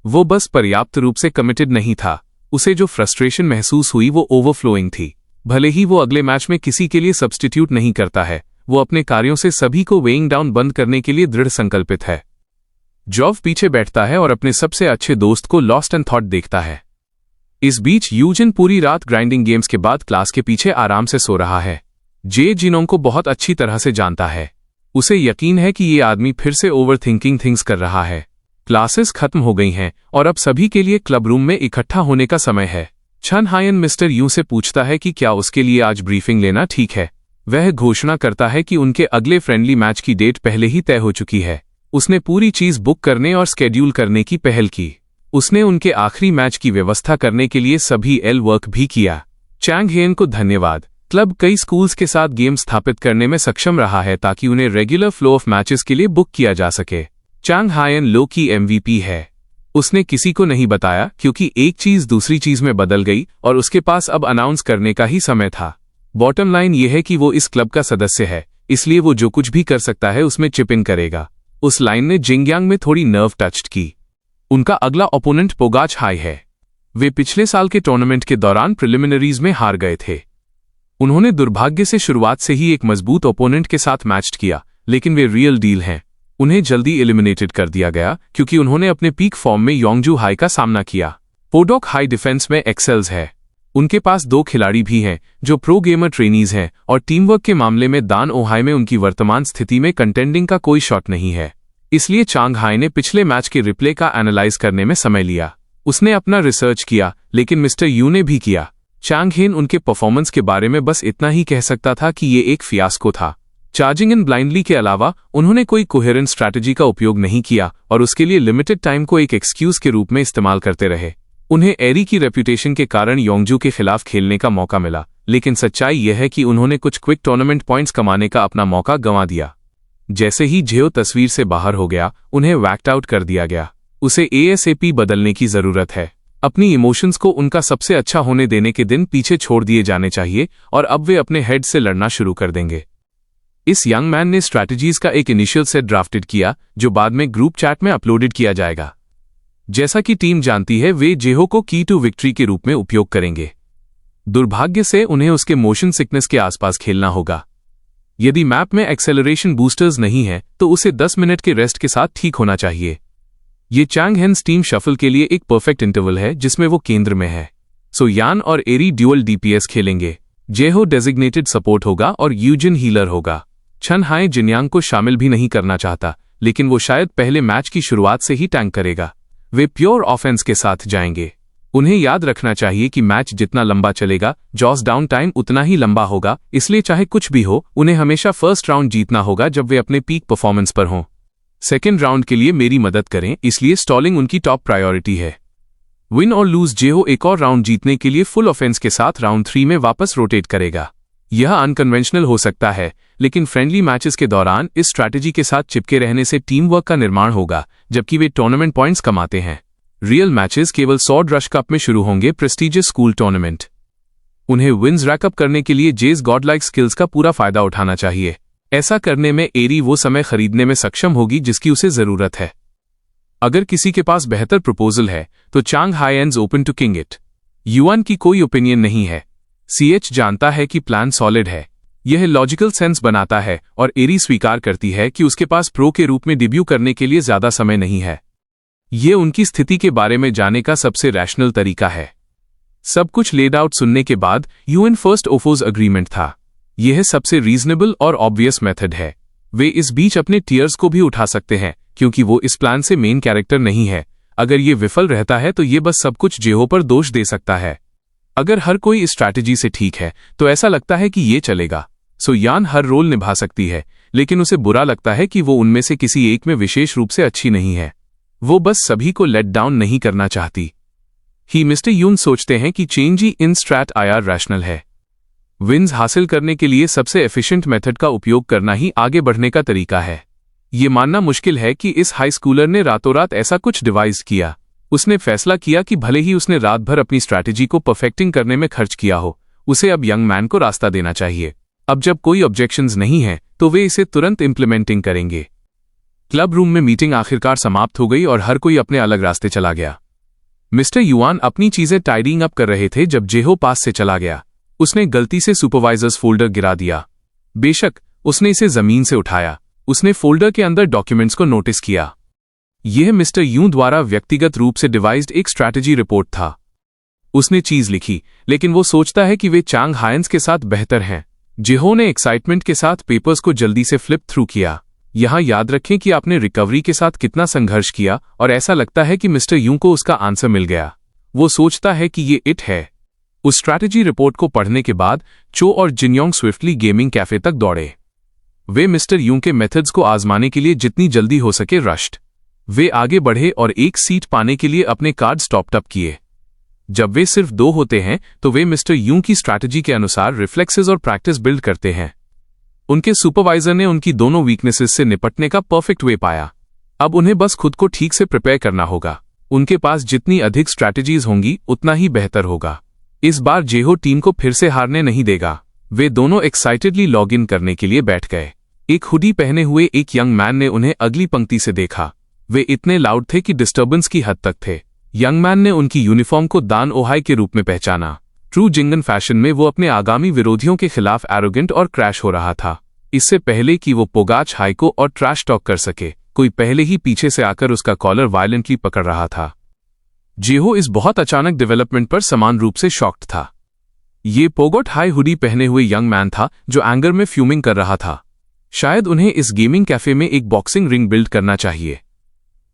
वो बस पर्याप्त रूप से कमिटेड नहीं था। उसे जो फ्रस्ट्रेशन महसूस हुई वो ओवरफ्लोइंग थी। भले ही वो अगले मैच में किसी के लिए सब्स्टिट्यूट नहीं करता है, वो अपने कार्यों से सभी को वेइंग डाउन बंद करने के लिए दृढ़ संकल्पित है। जॉव पीछे बैठता है और अपने सबसे अच्छे दोस्त को लॉस्ट एंड थॉट देखता है। इस बीच यूजिन पूरी रात ग्राइंडिंग गेम्स के बाद क्लास के पीछे आराम से सो रहा है। जे जिनोंग को बहुत अच्छी तरह से जानता है। उसे यकीन है कि ये आदमी फिर से ओवर थिंकिंग थिंग्स कर रहा है। क्लासेस खत्म हो गई हैं और अब सभी के लिए क्लब रूम में इकट्ठा होने का समय है। शन हायन मिस्टर यू से पूछता है कि क्या उसके लिए आज ब्रीफिंग लेना ठीक है। वह घोषणा करता है कि उनके अगले फ्रेंडली मैच की डेट पहले ही तय हो चुकी है। उसने पूरी चीज बुक करने और स्केड्यूल करने की पहल की। उसने उनके आखिरी मैच की व्यवस्था करने के लिए सभी एल वर्क भी किया। चांग हेन को धन्यवाद। क्लब कई स्कूल्स के साथ गेम स्थापित करने में सक्षम रहा है ताकि उन्हें रेगुलर फ्लो ऑफ मैचेस के लिए बुक किया जा सके। चांग हायन लो की एमवीपी है। उसने किसी को नहीं बताया क्योंकि एक चीज दूसरी चीज में बदल गई और उसके पास अब अनाउंस करने का ही समय था। बॉटम लाइन यह है कि वो इस क्लब का सदस्य है, इसलिए वो जो कुछ भी कर सकता है उसमें चिप इन करेगा। उस लाइन ने जिंगयांग में थोड़ी नर्व टच्ड की। उनका अगला ओपोनेंट पोगाच हाई है। वे पिछले साल के टूर्नामेंट के दौरान प्रिलिमिनरीज में हार गए थे। उन्होंने दुर्भाग्य से शुरुआत से ही एक मजबूत ओपोनेंट के साथ मैच किया, लेकिन वे रियल डील हैं। उन्हें जल्दी एलिमिनेटेड कर दिया गया क्योंकि उन्होंने अपने पीक फॉर्म में योंगजू हाई का सामना किया। पोडोक हाई डिफेंस में एक्सेल्स है। उनके पास 2 खिलाड़ी भी हैं जो प्रो गेमर ट्रेनीज हैं और टीम वर्क के मामले में दान ओहाई में उनकी वर्तमान स्थिति में कंटेंडिंग का कोई शॉट नहीं है। इसलिए चांग हाई ने पिछले मैच के रिप्ले का एनालाइज करने में समय लिया। उसने अपना रिसर्च किया, लेकिन मिस्टर यू ने भी किया। चांग हेन उनके परफॉर्मेंस के बारे में बस इतना ही कह सकता था कि ये एक फियास्को था। चार्जिंग इन ब्लाइंडली के अलावा उन्होंने कोई कोहेरेंट स्ट्रैटेजी का उपयोग नहीं किया और उसके लिए लिमिटेड टाइम को एक एक्सक्यूज के रूप में इस्तेमाल करते रहे। उन्हें एरी की रेप्यूटेशन के कारण योंगजू के खिलाफ खेलने का मौका मिला, लेकिन सच्चाई यह है कि उन्होंने कुछ क्विक टूर्नामेंट पॉइंट्स कमाने का अपना मौका गंवा दिया। जैसे ही जेओ तस्वीर से बाहर हो गया, उन्हें वैक्ट आउट कर दिया गया। उसे एएसएपी बदलने की जरूरत है। अपनी इमोशंस को उनका सबसे अच्छा होने देने के दिन पीछे छोड़ दिए जाने चाहिए और अब वे अपने हेड से लड़ना शुरू कर देंगे। इस यंग मैन ने स्ट्रैटेजीज का एक इनिशियल सेट ड्राफ्टेड किया जो बाद में ग्रुप चैट में अपलोडेड किया जाएगा। जैसा कि टीम जानती है, वे जेहो को की टू विक्ट्री के रूप में उपयोग करेंगे। दुर्भाग्य से उन्हें उसके मोशन सिकनेस के आसपास खेलना होगा। यदि मैप में एक्सेलरेशन बूस्टर्स नहीं है तो उसे 10 मिनट के रेस्ट के साथ ठीक होना चाहिए। ये चांग हेन्स टीम शफल के लिए एक परफेक्ट इंटरवल है जिसमें वो केंद्र में है। सो यान और एरी ड्यूअल डीपीएस खेलेंगे। जेहो डेजिग्नेटेड सपोर्ट होगा और यूजिन हीलर होगा। chen हाई जिनयांग को शामिल भी नहीं करना चाहता, लेकिन वो शायद पहले मैच की शुरुआत से ही टैंक करेगा। वे प्योर ऑफेंस के साथ जाएंगे। उन्हें याद रखना चाहिए कि मैच जितना लंबा चलेगा, जॉस डाउन टाइम उतना ही लंबा होगा, इसलिए चाहे कुछ भी हो, उन्हें हमेशा फर्स्ट राउंड जीतना होगा जब वे अपने पीक परफॉर्मेंस पर हों। सेकेंड राउंड के लिए मेरी मदद करें, इसलिए स्टॉलिंग उनकी टॉप प्रायोरिटी है। विन और लूज जेहो एक और राउंड जीतने के लिए फुल ऑफेंस के साथ राउंड 3 में वापस रोटेट करेगा। यह अनकन्वेंशनल हो सकता है, लेकिन फ्रेंडली मैचेस के दौरान इस स्ट्रैटेजी के साथ चिपके रहने से टीम वर्क का निर्माण होगा, जबकि वे टूर्नामेंट पॉइंट्स कमाते हैं। रियल मैचेस केवल सॉर्ड रश कप में शुरू होंगे, प्रेस्टीजियस स्कूल टूर्नामेंट। उन्हें विन्स रैकअप करने के लिए जेज गॉडलाइक स्किल्स का पूरा फायदा उठाना चाहिए। ऐसा करने में एरी वो समय खरीदने में सक्षम होगी जिसकी उसे जरूरत है। अगर किसी के पास बेहतर प्रपोजल है तो Chang high ends open to king it. Yuan की कोई ओपिनियन नहीं है। सीएच जानता है कि प्लान सॉलिड है। यह लॉजिकल सेंस बनाता है और एरी स्वीकार करती है कि उसके पास प्रो के रूप में डेब्यू करने के लिए ज्यादा समय नहीं है। यह उनकी स्थिति के बारे में जाने का सबसे रैशनल तरीका है। सब कुछ लेड आउट सुनने के बाद यूएन फर्स्ट ओफोज अग्रीमेंट था। यह सबसे रीजनेबल और ऑब्वियस मेथड है। वे इस बीच अपने टीयर्स को भी उठा सकते हैं क्योंकि वो इस प्लान से मेन कैरेक्टर नहीं है। अगर ये विफल रहता है तो ये बस सब कुछ जेहो पर दोष दे सकता है। अगर हर कोई इस स्ट्रैटेजी से ठीक है तो ऐसा लगता है कि ये चलेगा। सो यान हर रोल निभा सकती है, लेकिन उसे बुरा लगता है कि वो उनमें से किसी एक में विशेष रूप से अच्छी नहीं है। वो बस सभी को लेट डाउन नहीं करना चाहती। ही मिस्टर यून सोचते हैं कि चेंजी इन स्ट्रैट आईआर रैशनल है। विन्स हासिल करने के लिए सबसे एफिशिएंट मेथड का उपयोग करना ही आगे बढ़ने का तरीका है। ये मानना मुश्किल है कि इस हाई स्कूलर ने रातों रात ऐसा कुछ डिवाइस किया। उसने फैसला किया कि भले ही उसने रात भर अपनी स्ट्रैटेजी को परफेक्टिंग करने में खर्च किया हो, उसे अब यंग मैन को रास्ता देना चाहिए। अब जब कोई ऑब्जेक्शंस नहीं है तो वे इसे तुरंत इंप्लीमेंटिंग करेंगे। क्लब रूम में मीटिंग आखिरकार समाप्त हो गई और हर कोई अपने अलग रास्ते चला गया। मिस्टर युआन अपनी चीजें टाइडिंग अप कर रहे थे जब जेहो पास से चला गया। उसने गलती से सुपरवाइजर्स फोल्डर गिरा दिया। बेशक उसने इसे जमीन से उठाया। उसने फोल्डर के अंदर डॉक्यूमेंट्स को नोटिस किया। यह मिस्टर यू द्वारा व्यक्तिगत रूप से डिवाइज्ड एक स्ट्रैटेजी रिपोर्ट था। उसने चीज लिखी, लेकिन वो सोचता है कि वे चांग हायंस के साथ बेहतर हैं। जेहो ने एक्साइटमेंट के साथ पेपर्स को जल्दी से फ्लिप थ्रू किया। यहां याद रखें कि आपने रिकवरी के साथ कितना संघर्ष किया और ऐसा लगता है कि मिस्टर यू को उसका आंसर मिल गया। वो सोचता है कि ये इट है। उस स्ट्रैटेजी रिपोर्ट को पढ़ने के बाद चो और जिनयोंग स्विफ्टली गेमिंग कैफे तक दौड़े। वे मिस्टर यूं के मेथड्स को आजमाने के लिए जितनी जल्दी हो सके रश्ड। वे आगे बढ़े और एक सीट पाने के लिए अपने कार्ड्स टॉप अप किए। जब वे सिर्फ 2 होते हैं तो वे मिस्टर यूं की स्ट्रैटेजी के अनुसार रिफ्लेक्सेस और प्रैक्टिस बिल्ड करते हैं। उनके सुपरवाइजर ने उनकी दोनों वीकनेसेस से निपटने का परफेक्ट वे पाया। अब उन्हें बस खुद को ठीक से प्रिपेयर करना होगा। उनके पास जितनी अधिक स्ट्रैटेजीज होंगी उतना ही बेहतर होगा। इस बार जेहो टीम को फिर से हारने नहीं देगा। वे दोनों एक्साइटेडली लॉग इन करने के लिए बैठ गए। एक हुडी पहने हुए एक यंग मैन ने उन्हें अगली पंक्ति से देखा। वे इतने लाउड थे कि डिस्टर्बेंस की हद तक थे। यंग मैन ने उनकी यूनिफॉर्म को दान ओहाई के रूप में पहचाना। ट्रू जिंगन फैशन में वो अपने आगामी विरोधियों के खिलाफ एरोगेंट और क्रैश हो रहा था। इससे पहले कि वो पोगाच हाइको और ट्रैश टॉक कर सके, कोई पहले ही पीछे से आकर उसका कॉलर वायलेंटली पकड़ रहा था। जेहो इस बहुत अचानक डेवलपमेंट पर समान रूप से शॉक्ड था। ये पोगोट हाई हुडी पहने हुए यंग मैन था जो एंगर में फ्यूमिंग कर रहा था। शायद उन्हें इस गेमिंग कैफे में एक बॉक्सिंग रिंग बिल्ड करना चाहिए।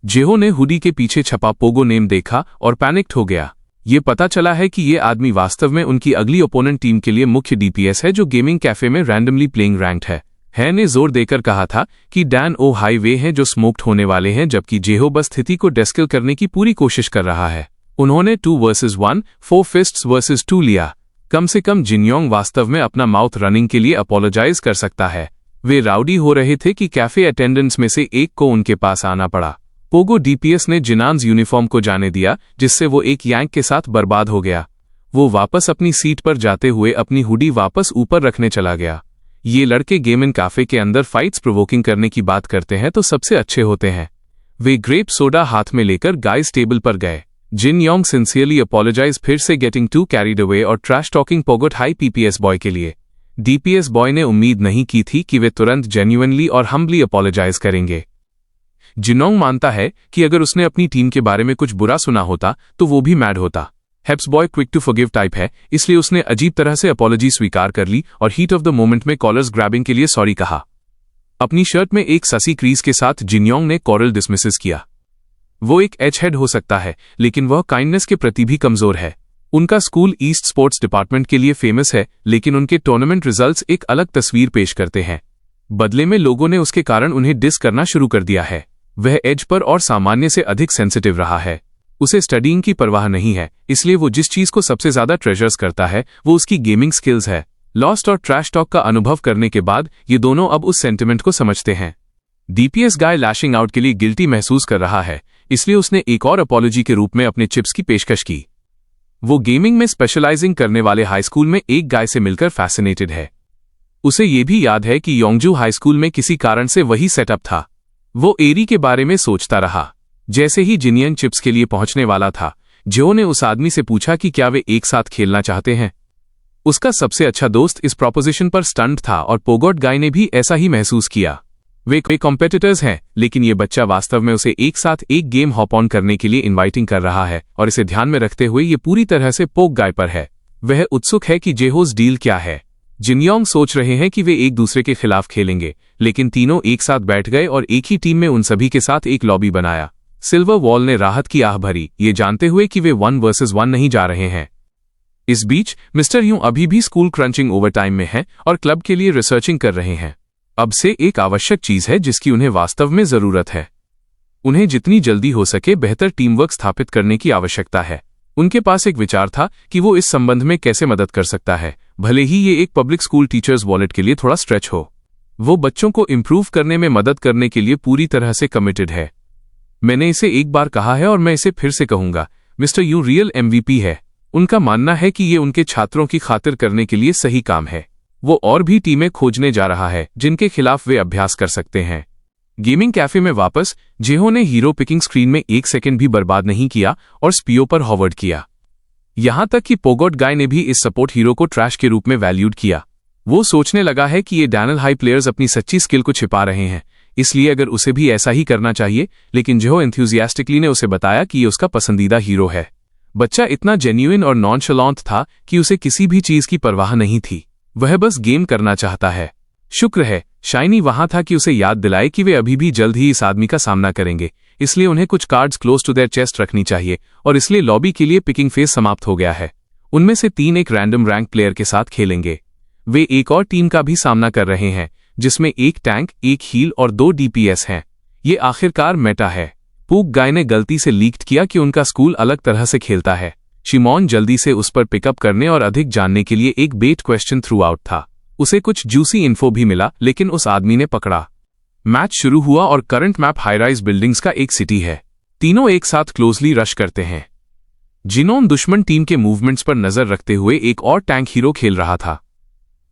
जेहो ने हुडी के पीछे छपा पोगो नेम देखा और पैनिक्ड हो गया। ये पता चला है कि ये आदमी वास्तव में उनकी अगली ओपोनेंट टीम के लिए मुख्य डीपीएस है जो गेमिंग कैफे में रैंडमली प्लेइंग रैंक्ड है ने जोर देकर कहा था कि डैन ओ हाईवे हैं जो स्मोक्ड होने वाले हैं, जबकि जेहो बस स्थिति को डेस्कल करने की पूरी कोशिश कर रहा है। उन्होंने 2 वर्सेस 1, 4 फिस्ट्स वर्सेस 2 लिया। कम से कम जिनयोंग वास्तव में अपना माउथ रनिंग के लिए अपोलोजाइज कर सकता है। वे राउडी हो रहे थे कि कैफे अटेंडेंट्स में से एक को उनके पास आना पड़ा। पोगो डीपीएस ने जिनान्स यूनिफॉर्म को जाने दिया, जिससे वो एक यांक के साथ बर्बाद हो गया। वो वापस अपनी सीट पर जाते हुए अपनी हुडी वापस ऊपर रखने चला गया। ये लड़के गेम इन काफे के अंदर फाइट्स प्रोवोकिंग करने की बात करते हैं तो सबसे अच्छे होते हैं। वे ग्रेप सोडा हाथ में लेकर गाइस टेबल पर गए। जिन योंग सिंसियरली अपोलोजाइज फिर से गेटिंग टू कैरीड अवे और trash talking Pogot high PPS boy के लिए। डीपीएस बॉय ने उम्मीद नहीं की थी कि वे तुरंत जेन्युइनली और हम्बली अपोलोजाइज करेंगे। जिनोंग मानता है कि अगर उसने अपनी टीम के बारे में कुछ बुरा सुना होता तो वो भी मैड होता। Heps boy quick to forgive type है, इसलिए उसने अजीब तरह से अपॉलॉजी स्वीकार कर ली और हीट ऑफ द मोमेंट में कॉलर्स ग्रैबिंग के लिए सॉरी कहा। अपनी शर्ट में एक ससी क्रीज के साथ जिनयोंग ने कॉरल डिसमिसेस किया। वो एक एज हेड हो सकता है, लेकिन वह काइंडनेस के प्रति भी कमजोर है। उनका स्कूल ईस्ट स्पोर्ट्स डिपार्टमेंट के लिए फेमस है, लेकिन उनके टूर्नामेंट रिजल्ट्स एक अलग तस्वीर पेश करते हैं। बदले में लोगों ने उसके कारण उन्हें डिस करना शुरू कर दिया है। वह एज पर और सामान्य से अधिक सेंसिटिव रहा है। उसे स्टडीइंग की परवाह नहीं है, इसलिए वो जिस चीज को सबसे ज्यादा ट्रेजर्स करता है वो उसकी गेमिंग स्किल्स है। लॉस्ट और ट्रैश टॉक का अनुभव करने के बाद ये दोनों अब उस सेंटिमेंट को समझते हैं। डीपीएस गाय लैशिंग आउट के लिए गिल्टी महसूस कर रहा है, इसलिए उसने एक और अपॉलॉजी के रूप में अपने चिप्स की पेशकश की। वो गेमिंग में स्पेशलाइजिंग करने वाले हाई स्कूल में एक गाय से मिलकर फैसिनेटेड है। उसे ये भी याद है कि योंगजू हाई स्कूल में किसी कारण से वही सेटअप था। वो एरी के बारे में सोचता रहा। जैसे ही जिनियन चिप्स के लिए पहुंचने वाला था, जो ने उस आदमी से पूछा कि क्या वे एक साथ खेलना चाहते हैं। उसका सबसे अच्छा दोस्त इस प्रोपोजिशन पर स्टंट था और पोगोट गाय ने भी ऐसा ही महसूस किया। वे कॉम्पिटिटर्स हैं, लेकिन ये बच्चा वास्तव में उसे एक साथ एक गेम हॉप ऑन करने के लिए इनवाइटिंग कर रहा है और इसे ध्यान में रखते हुए ये पूरी तरह से पोग गाय पर है। वह उत्सुक है कि जेहोस डील क्या है। जिनयोंग सोच रहे हैं कि वे एक दूसरे के खिलाफ खेलेंगे, लेकिन तीनों एक साथ बैठ गए और एक ही टीम में उन सभी के साथ एक लॉबी बनाया। सिल्वर वॉल ने राहत की आह भरी, ये जानते हुए कि वे 1 वर्सेस 1 नहीं जा रहे हैं। इस बीच मिस्टर यूं अभी भी स्कूल क्रंचिंग ओवरटाइम में हैं और क्लब के लिए रिसर्चिंग कर रहे हैं। अब से एक आवश्यक चीज है जिसकी उन्हें वास्तव में जरूरत है। उन्हें जितनी जल्दी हो सके बेहतर टीम वर्क स्थापित करने की आवश्यकता है। उनके पास एक विचार था कि वो इस संबंध में कैसे मदद कर सकता है, भले ही ये एक पब्लिक स्कूल टीचर्स वॉलेट के लिए थोड़ा स्ट्रेच हो। वो बच्चों को इम्प्रूव करने में मदद करने के लिए पूरी तरह से कमिटेड है। मैंने इसे एक बार कहा है और मैं इसे फिर से कहूंगा, मिस्टर यू रियल MVP है। उनका मानना है कि ये उनके छात्रों की खातिर करने के लिए सही काम है। वो और भी टीमें खोजने जा रहा है जिनके खिलाफ वे अभ्यास कर सकते हैं। गेमिंग कैफे में वापस जेहो ने हीरो पिकिंग स्क्रीन में 1 सेकंड भी बर्बाद नहीं किया और स्पियो पर हॉवर्ड किया। यहां तक कि पोगोट गाय ने भी इस सपोर्ट हीरो को ट्रैश के रूप में वैल्यूड किया। वो सोचने लगा है कि ये डैनल हाई प्लेयर्स अपनी सच्ची स्किल को छिपा रहे हैं, इसलिए अगर उसे भी ऐसा ही करना चाहिए, लेकिन जेहो एंथुसियास्टिकली ने उसे बताया कि ये उसका पसंदीदा हीरो है। बच्चा इतना जेन्युइन और नॉनशलांट था कि उसे किसी भी चीज की परवाह नहीं थी। वह बस गेम करना चाहता है। शुक्र है शाइनी वहां था कि उसे याद दिलाए कि वे अभी भी जल्द ही इस आदमी का सामना करेंगे, इसलिए उन्हें कुछ cards close to their chest रखनी चाहिए और इसलिए लॉबी के लिए पिकिंग फेज समाप्त हो गया है। उनमें से 3 एक रैंडम रैंक प्लेयर के साथ खेलेंगे। वे एक और टीम का भी सामना कर रहे हैं जिसमें एक टैंक, एक हील और 2 DPS हैं। ये आखिरकार मेटा है। पूक गाय ने गलती से लीक्ड किया कि उनका स्कूल अलग तरह से खेलता है। शिमोन जल्दी से उस पर पिकअप करने और अधिक जानने के लिए एक बेट क्वेश्चन थ्रू आउट था। उसे कुछ जूसी इन्फो भी मिला, लेकिन उस आदमी ने पकड़ा। मैच शुरू हुआ और करंट मैप हाईराइज बिल्डिंग्स का एक सिटी है। तीनों एक साथ क्लोजली रश करते हैं। जिनोन दुश्मन टीम के मूवमेंट्स पर नजर रखते हुए एक और टैंक हीरो खेल रहा था।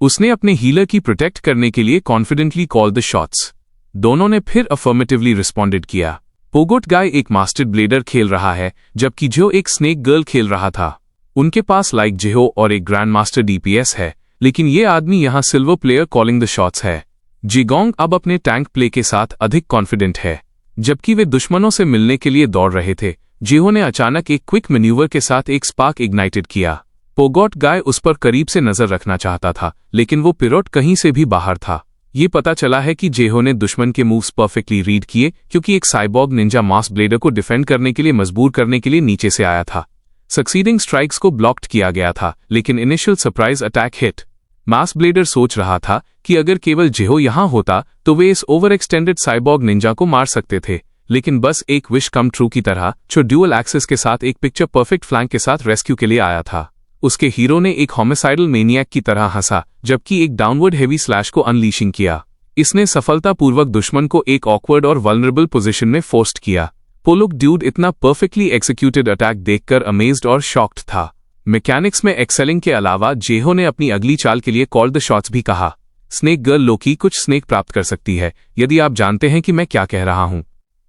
उसने अपने हीलर की प्रोटेक्ट करने के लिए कॉन्फिडेंटली कॉल द शॉट्स। दोनों ने फिर अफर्मेटिवली रिस्पॉन्डेड किया। पोगोट गाय एक मास्टर्ड ब्लेडर खेल रहा है, जबकि जो एक स्नेक गर्ल खेल रहा था। उनके पास लाइक जेहो और एक ग्रैंड मास्टर DPS है, लेकिन ये आदमी यहां silver player calling the shots है। जिगोंग अब अपने टैंक प्ले के साथ अधिक कॉन्फिडेंट है। जबकि वे दुश्मनों से मिलने के लिए दौड़ रहे थे, जेहो ने अचानक एक क्विक मैन्यूवर के साथ एक स्पार्क इग्नाइटेड किया। पोगोट गाय उस पर करीब से नजर रखना चाहता था, लेकिन वो पिरोट कहीं से भी बाहर था। ये पता चला है कि जेहो ने दुश्मन के मूव्स परफेक्टली रीड किए, क्योंकि एक साइबॉर्ग निंजा मास ब्लेडर को डिफेंड करने के लिए मजबूर करने के लिए नीचे से आया था। सक्सीडिंग स्ट्राइक्स को ब्लॉक्ड किया गया था, लेकिन इनिशियल सरप्राइज अटैक हिट। मास ब्लेडर सोच रहा था कि अगर केवल जेहो यहां होता तो वे इस ओवर एक्सटेंडेड साइबॉर्ग निंजा को मार सकते थे, लेकिन बस एक विश कम ट्रू की तरह, जो ड्यूअल एक्सेस के साथ एक पिक्चर परफेक्ट फ्लैंक के साथ रेस्क्यू के लिए आया था। उसके हीरो ने एक होमिसाइडल मेनियक की तरह हंसा, जबकि एक डाउनवर्ड हेवी स्लैश को अनलीशिंग किया। इसने सफलतापूर्वक दुश्मन को एक ऑकवर्ड और वल्नरेबल पोजीशन में फोर्स्ड किया। पोलुक ड्यूड इतना परफेक्टली एक्सिक्यूटेड अटैक देखकर अमेज्ड और शॉक्ड था। मैकेनिक्स में एक्सेलिंग के अलावा जेहो ने अपनी अगली चाल के लिए कॉल द शॉट्स भी कहा। स्नेक गर्ल लोकी कुछ स्नेक प्राप्त कर सकती है, यदि आप जानते हैं कि मैं क्या कह रहा हूं।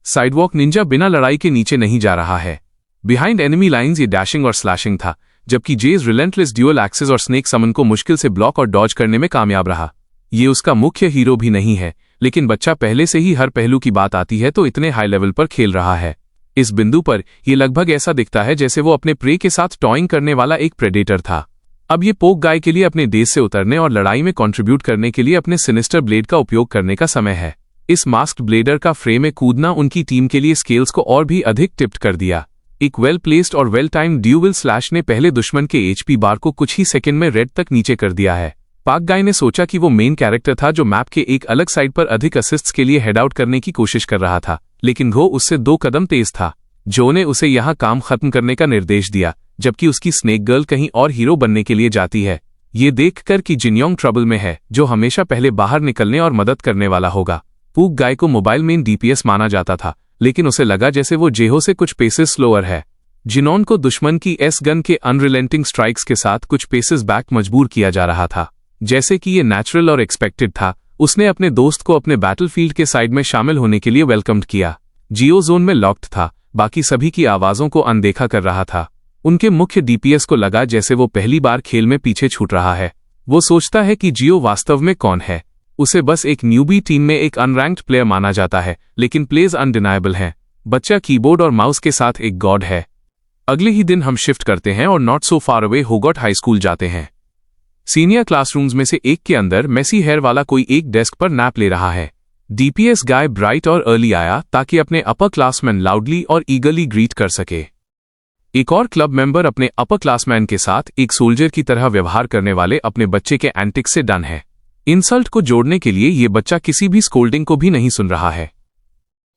साइडवॉक निंजा बिना लड़ाई के नीचे नहीं जा रहा है। बिहाइंड एनिमी लाइंस ये डैशिंग और स्लैशिंग था, जबकि जेज रिलेंटलेस ड्यूअल एक्सेस और स्नेक समन को मुश्किल से ब्लॉक और डॉज करने में कामयाब रहा। ये उसका मुख्य हीरो भी नहीं है, लेकिन बच्चा पहले से ही हर पहलू की बात आती है तो इतने हाई लेवल पर खेल रहा है। इस बिंदु पर यह लगभग ऐसा दिखता है जैसे वो अपने प्रे के साथ टॉइंग करने वाला एक प्रेडेटर था। अब ये पोक गाय के लिए अपने देश से उतरने और लड़ाई में कंट्रीब्यूट करने के लिए अपने सिनिस्टर ब्लेड का उपयोग करने का समय है। इस मास्क्ड ब्लेडर का फ्रे में कूदना उनकी टीम के लिए स्केल्स को और भी अधिक टिप्ड कर दिया। एक वेल प्लेस्ड और वेल टाइम्ड ड्यूअल स्लैश ने पहले दुश्मन के HP बार को कुछ ही सेकंड में रेड तक नीचे कर दिया है। पाक गाय ने सोचा कि वो मेन कैरेक्टर था जो मैप के एक अलग साइड पर अधिक असिस्ट्स के लिए हेड आउट करने की कोशिश कर रहा था, लेकिन घो उससे 2 कदम तेज था। जो ने उसे यहां काम खत्म करने का निर्देश दिया, जबकि उसकी स्नेक गर्ल कहीं और हीरो बनने के लिए जाती है। ये देखकर कि जिनयोंग ट्रबल में है, जो हमेशा पहले बाहर निकलने और मदद करने वाला होगा। पूक गाय को मोबाइल मेन DPS माना जाता था, लेकिन उसे लगा जैसे वो जेहो से कुछ पेसेस स्लोअर है। जिनोन को दुश्मन की S गन के अनरिलेंटिंग स्ट्राइक्स के साथ कुछ पेसेस बैक मजबूर किया जा रहा था। जैसे कि ये नेचुरल और एक्सपेक्टेड था, उसने अपने दोस्त को अपने बैटलफील्ड के साइड में शामिल होने के लिए वेलकम्ड किया। जियो जोन में लॉक्ड था, बाकी सभी की आवाजों को अनदेखा कर रहा था। उनके मुख्य DPS को लगा जैसे वो पहली बार खेल में पीछे छूट रहा है। वो सोचता है कि जियो वास्तव में कौन है। उसे बस एक न्यूबी टीम में एक अनरैंक्ड प्लेयर माना जाता है, लेकिन प्लेज अनडिनाइबल हैं। बच्चा कीबोर्ड और माउस के साथ एक गॉड है। अगले ही दिन हम शिफ्ट करते हैं और not so far away Hogot high school जाते हैं। सीनियर क्लासरूम्स में से एक के अंदर मेसी हेयर वाला कोई एक डेस्क पर नैप ले रहा है। DPS गाय ब्राइट और अर्ली आया ताकि अपने अपर क्लासमैन लाउडली और ईगरली ग्रीट कर सके। एक और क्लब मेंबर अपने अपर क्लासमैन के साथ एक सोल्जर की तरह व्यवहार करने वाले अपने बच्चे के एंटिक्स से डन है। इंसल्ट को जोड़ने के लिए ये बच्चा किसी भी स्कोल्डिंग को भी नहीं सुन रहा है।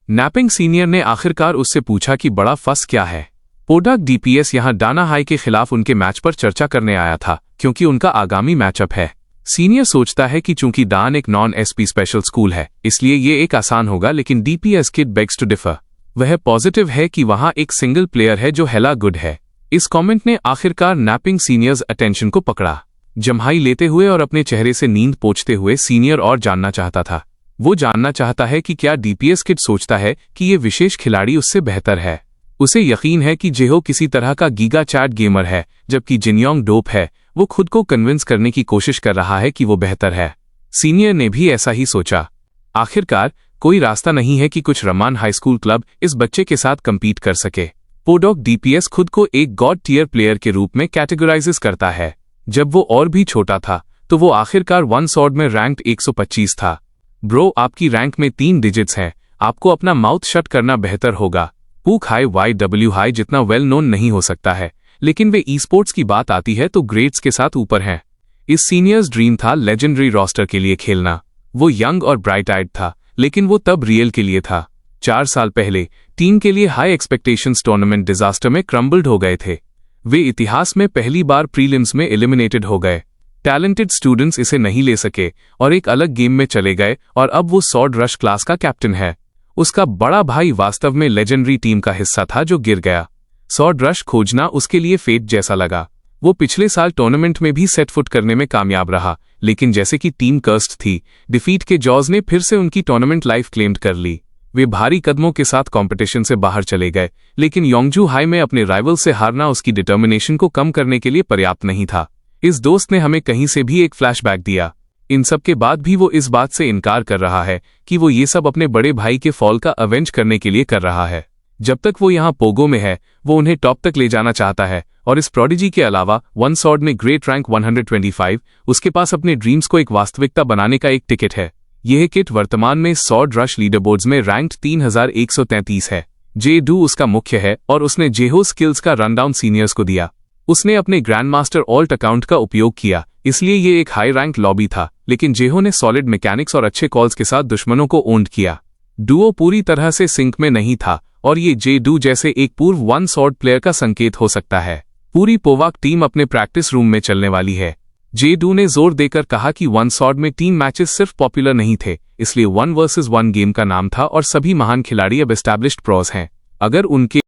नैपिंग सीनियर ने आखिरकार उससे पूछा कि बड़ा फस क्या है। पोडाक DPS यहां डाना हाई के खिलाफ उनके मैच पर चर्चा करने आया था, क्योंकि उनका आगामी मैचअप है। सीनियर सोचता है कि चूंकि डान एक नॉन SP स्पेशल स्कूल है, इसलिए ये एक आसान होगा, लेकिन DPS kid begs to differ. वह पॉजिटिव है कि वहां एक सिंगल प्लेयर है जो हेला गुड है। इस कमेंट ने आखिरकार नैपिंग सीनियर्स अटेंशन को पकड़ा। जम्हाई लेते हुए और अपने चेहरे से नींद पोंछते हुए सीनियर और जानना चाहता था। वो जानना चाहता है कि क्या DPS किड सोचता है कि ये विशेष खिलाड़ी उससे बेहतर है। उसे यकीन है कि जेहो किसी तरह का गीगा चैट गेमर है, जबकि जिनयोंग डोप है। वो खुद को कन्विंस करने की कोशिश कर रहा है कि वो बेहतर है। सीनियर ने भी ऐसा ही सोचा। आखिरकार कोई रास्ता नहीं है कि कुछ रमान हाई स्कूल क्लब इस बच्चे के साथ कम्पीट कर सके। पोडॉक DPS खुद को एक गॉड टियर प्लेयर के रूप में कैटेगराइज करता है। जब वो और भी छोटा था तो वो आखिरकार वन सॉर्ड में रैंक्ड 125 था। ब्रो, आपकी रैंक में 3 डिजिट्स हैं, आपको अपना माउथ शट करना बेहतर होगा। पूक हाई YW हाई जितना वेल नोन नहीं हो सकता है, लेकिन वे ई-स्पोर्ट्स की बात आती है तो ग्रेड्स के साथ ऊपर हैं। इस सीनियर्स ड्रीम था लेजेंडरी रोस्टर के लिए खेलना। वो यंग और ब्राइट आइड था, लेकिन वो तब रियल के लिए था। 4 साल पहले टीम के लिए हाई एक्सपेक्टेशंस टूर्नामेंट डिजास्टर में क्रम्बल्ड हो गए थे। वे इतिहास में पहली बार प्रीलिम्स में एलिमिनेटेड हो गए। टैलेंटेड स्टूडेंट्स इसे नहीं ले सके और एक अलग गेम में चले गए और अब वो सॉर्ड रश क्लास का कैप्टन है। उसका बड़ा भाई वास्तव में लेजेंडरी टीम का हिस्सा था जो गिर गया। सॉर्ड रश खोजना उसके लिए फेट जैसा लगा। वो पिछले साल टूर्नामेंट में भी सेट फुट करने में कामयाब रहा, लेकिन जैसे कि टीम कर्स्ड थी, डिफीट के जॉज ने फिर से उनकी टूर्नामेंट लाइफ क्लेम्ड कर ली। वे भारी कदमों के साथ कंपटीशन से बाहर चले गए, लेकिन योंगजू हाई में अपने राइवल से हारना उसकी डिटर्मिनेशन को कम करने के लिए पर्याप्त नहीं था। इस दोस्त ने हमें कहीं से भी एक फ्लैशबैक दिया। इन सब के बाद भी वो इस बात से इनकार कर रहा है कि वो ये सब अपने बड़े भाई के फॉल का अवेंज करने के लिए कर रहा है। जब तक वो यहाँ पोगो में है, वो उन्हें टॉप तक ले जाना चाहता है। और इस प्रोडिजी के अलावा वन सॉर्ड में ग्रेट रैंक 125, उसके पास अपने ड्रीम्स को एक वास्तविकता बनाने का एक टिकट है। यह किट वर्तमान में सॉर्ड रश लीडरबोर्ड्स में रैंक्ड 3133 है। जे-डू उसका मुख्य है और उसने जेहो स्किल्स का रनडाउन सीनियर्स को दिया। उसने अपने ग्रैंड मास्टर ऑल्ट अकाउंट का उपयोग किया, इसलिए ये एक हाई रैंक लॉबी था, लेकिन जेहो ने सॉलिड मैकेनिक्स और अच्छे कॉल्स के साथ दुश्मनों को ओन्ड किया। डुओ पूरी तरह से सिंक में नहीं था और ये जे-डू जैसे एक पूर्व वन सॉर्ड प्लेयर का संकेत हो सकता है। पूरी पोवाक टीम अपने प्रैक्टिस रूम में चलने वाली है। जे-डू ने जोर देकर कहा कि वन सॉर्ड में टीम मैचेस सिर्फ पॉपुलर नहीं थे, इसलिए 1 वर्सेस 1 गेम का नाम था और सभी महान खिलाड़ी अब एस्टैब्लिश्ड प्रोस हैं। अगर उनके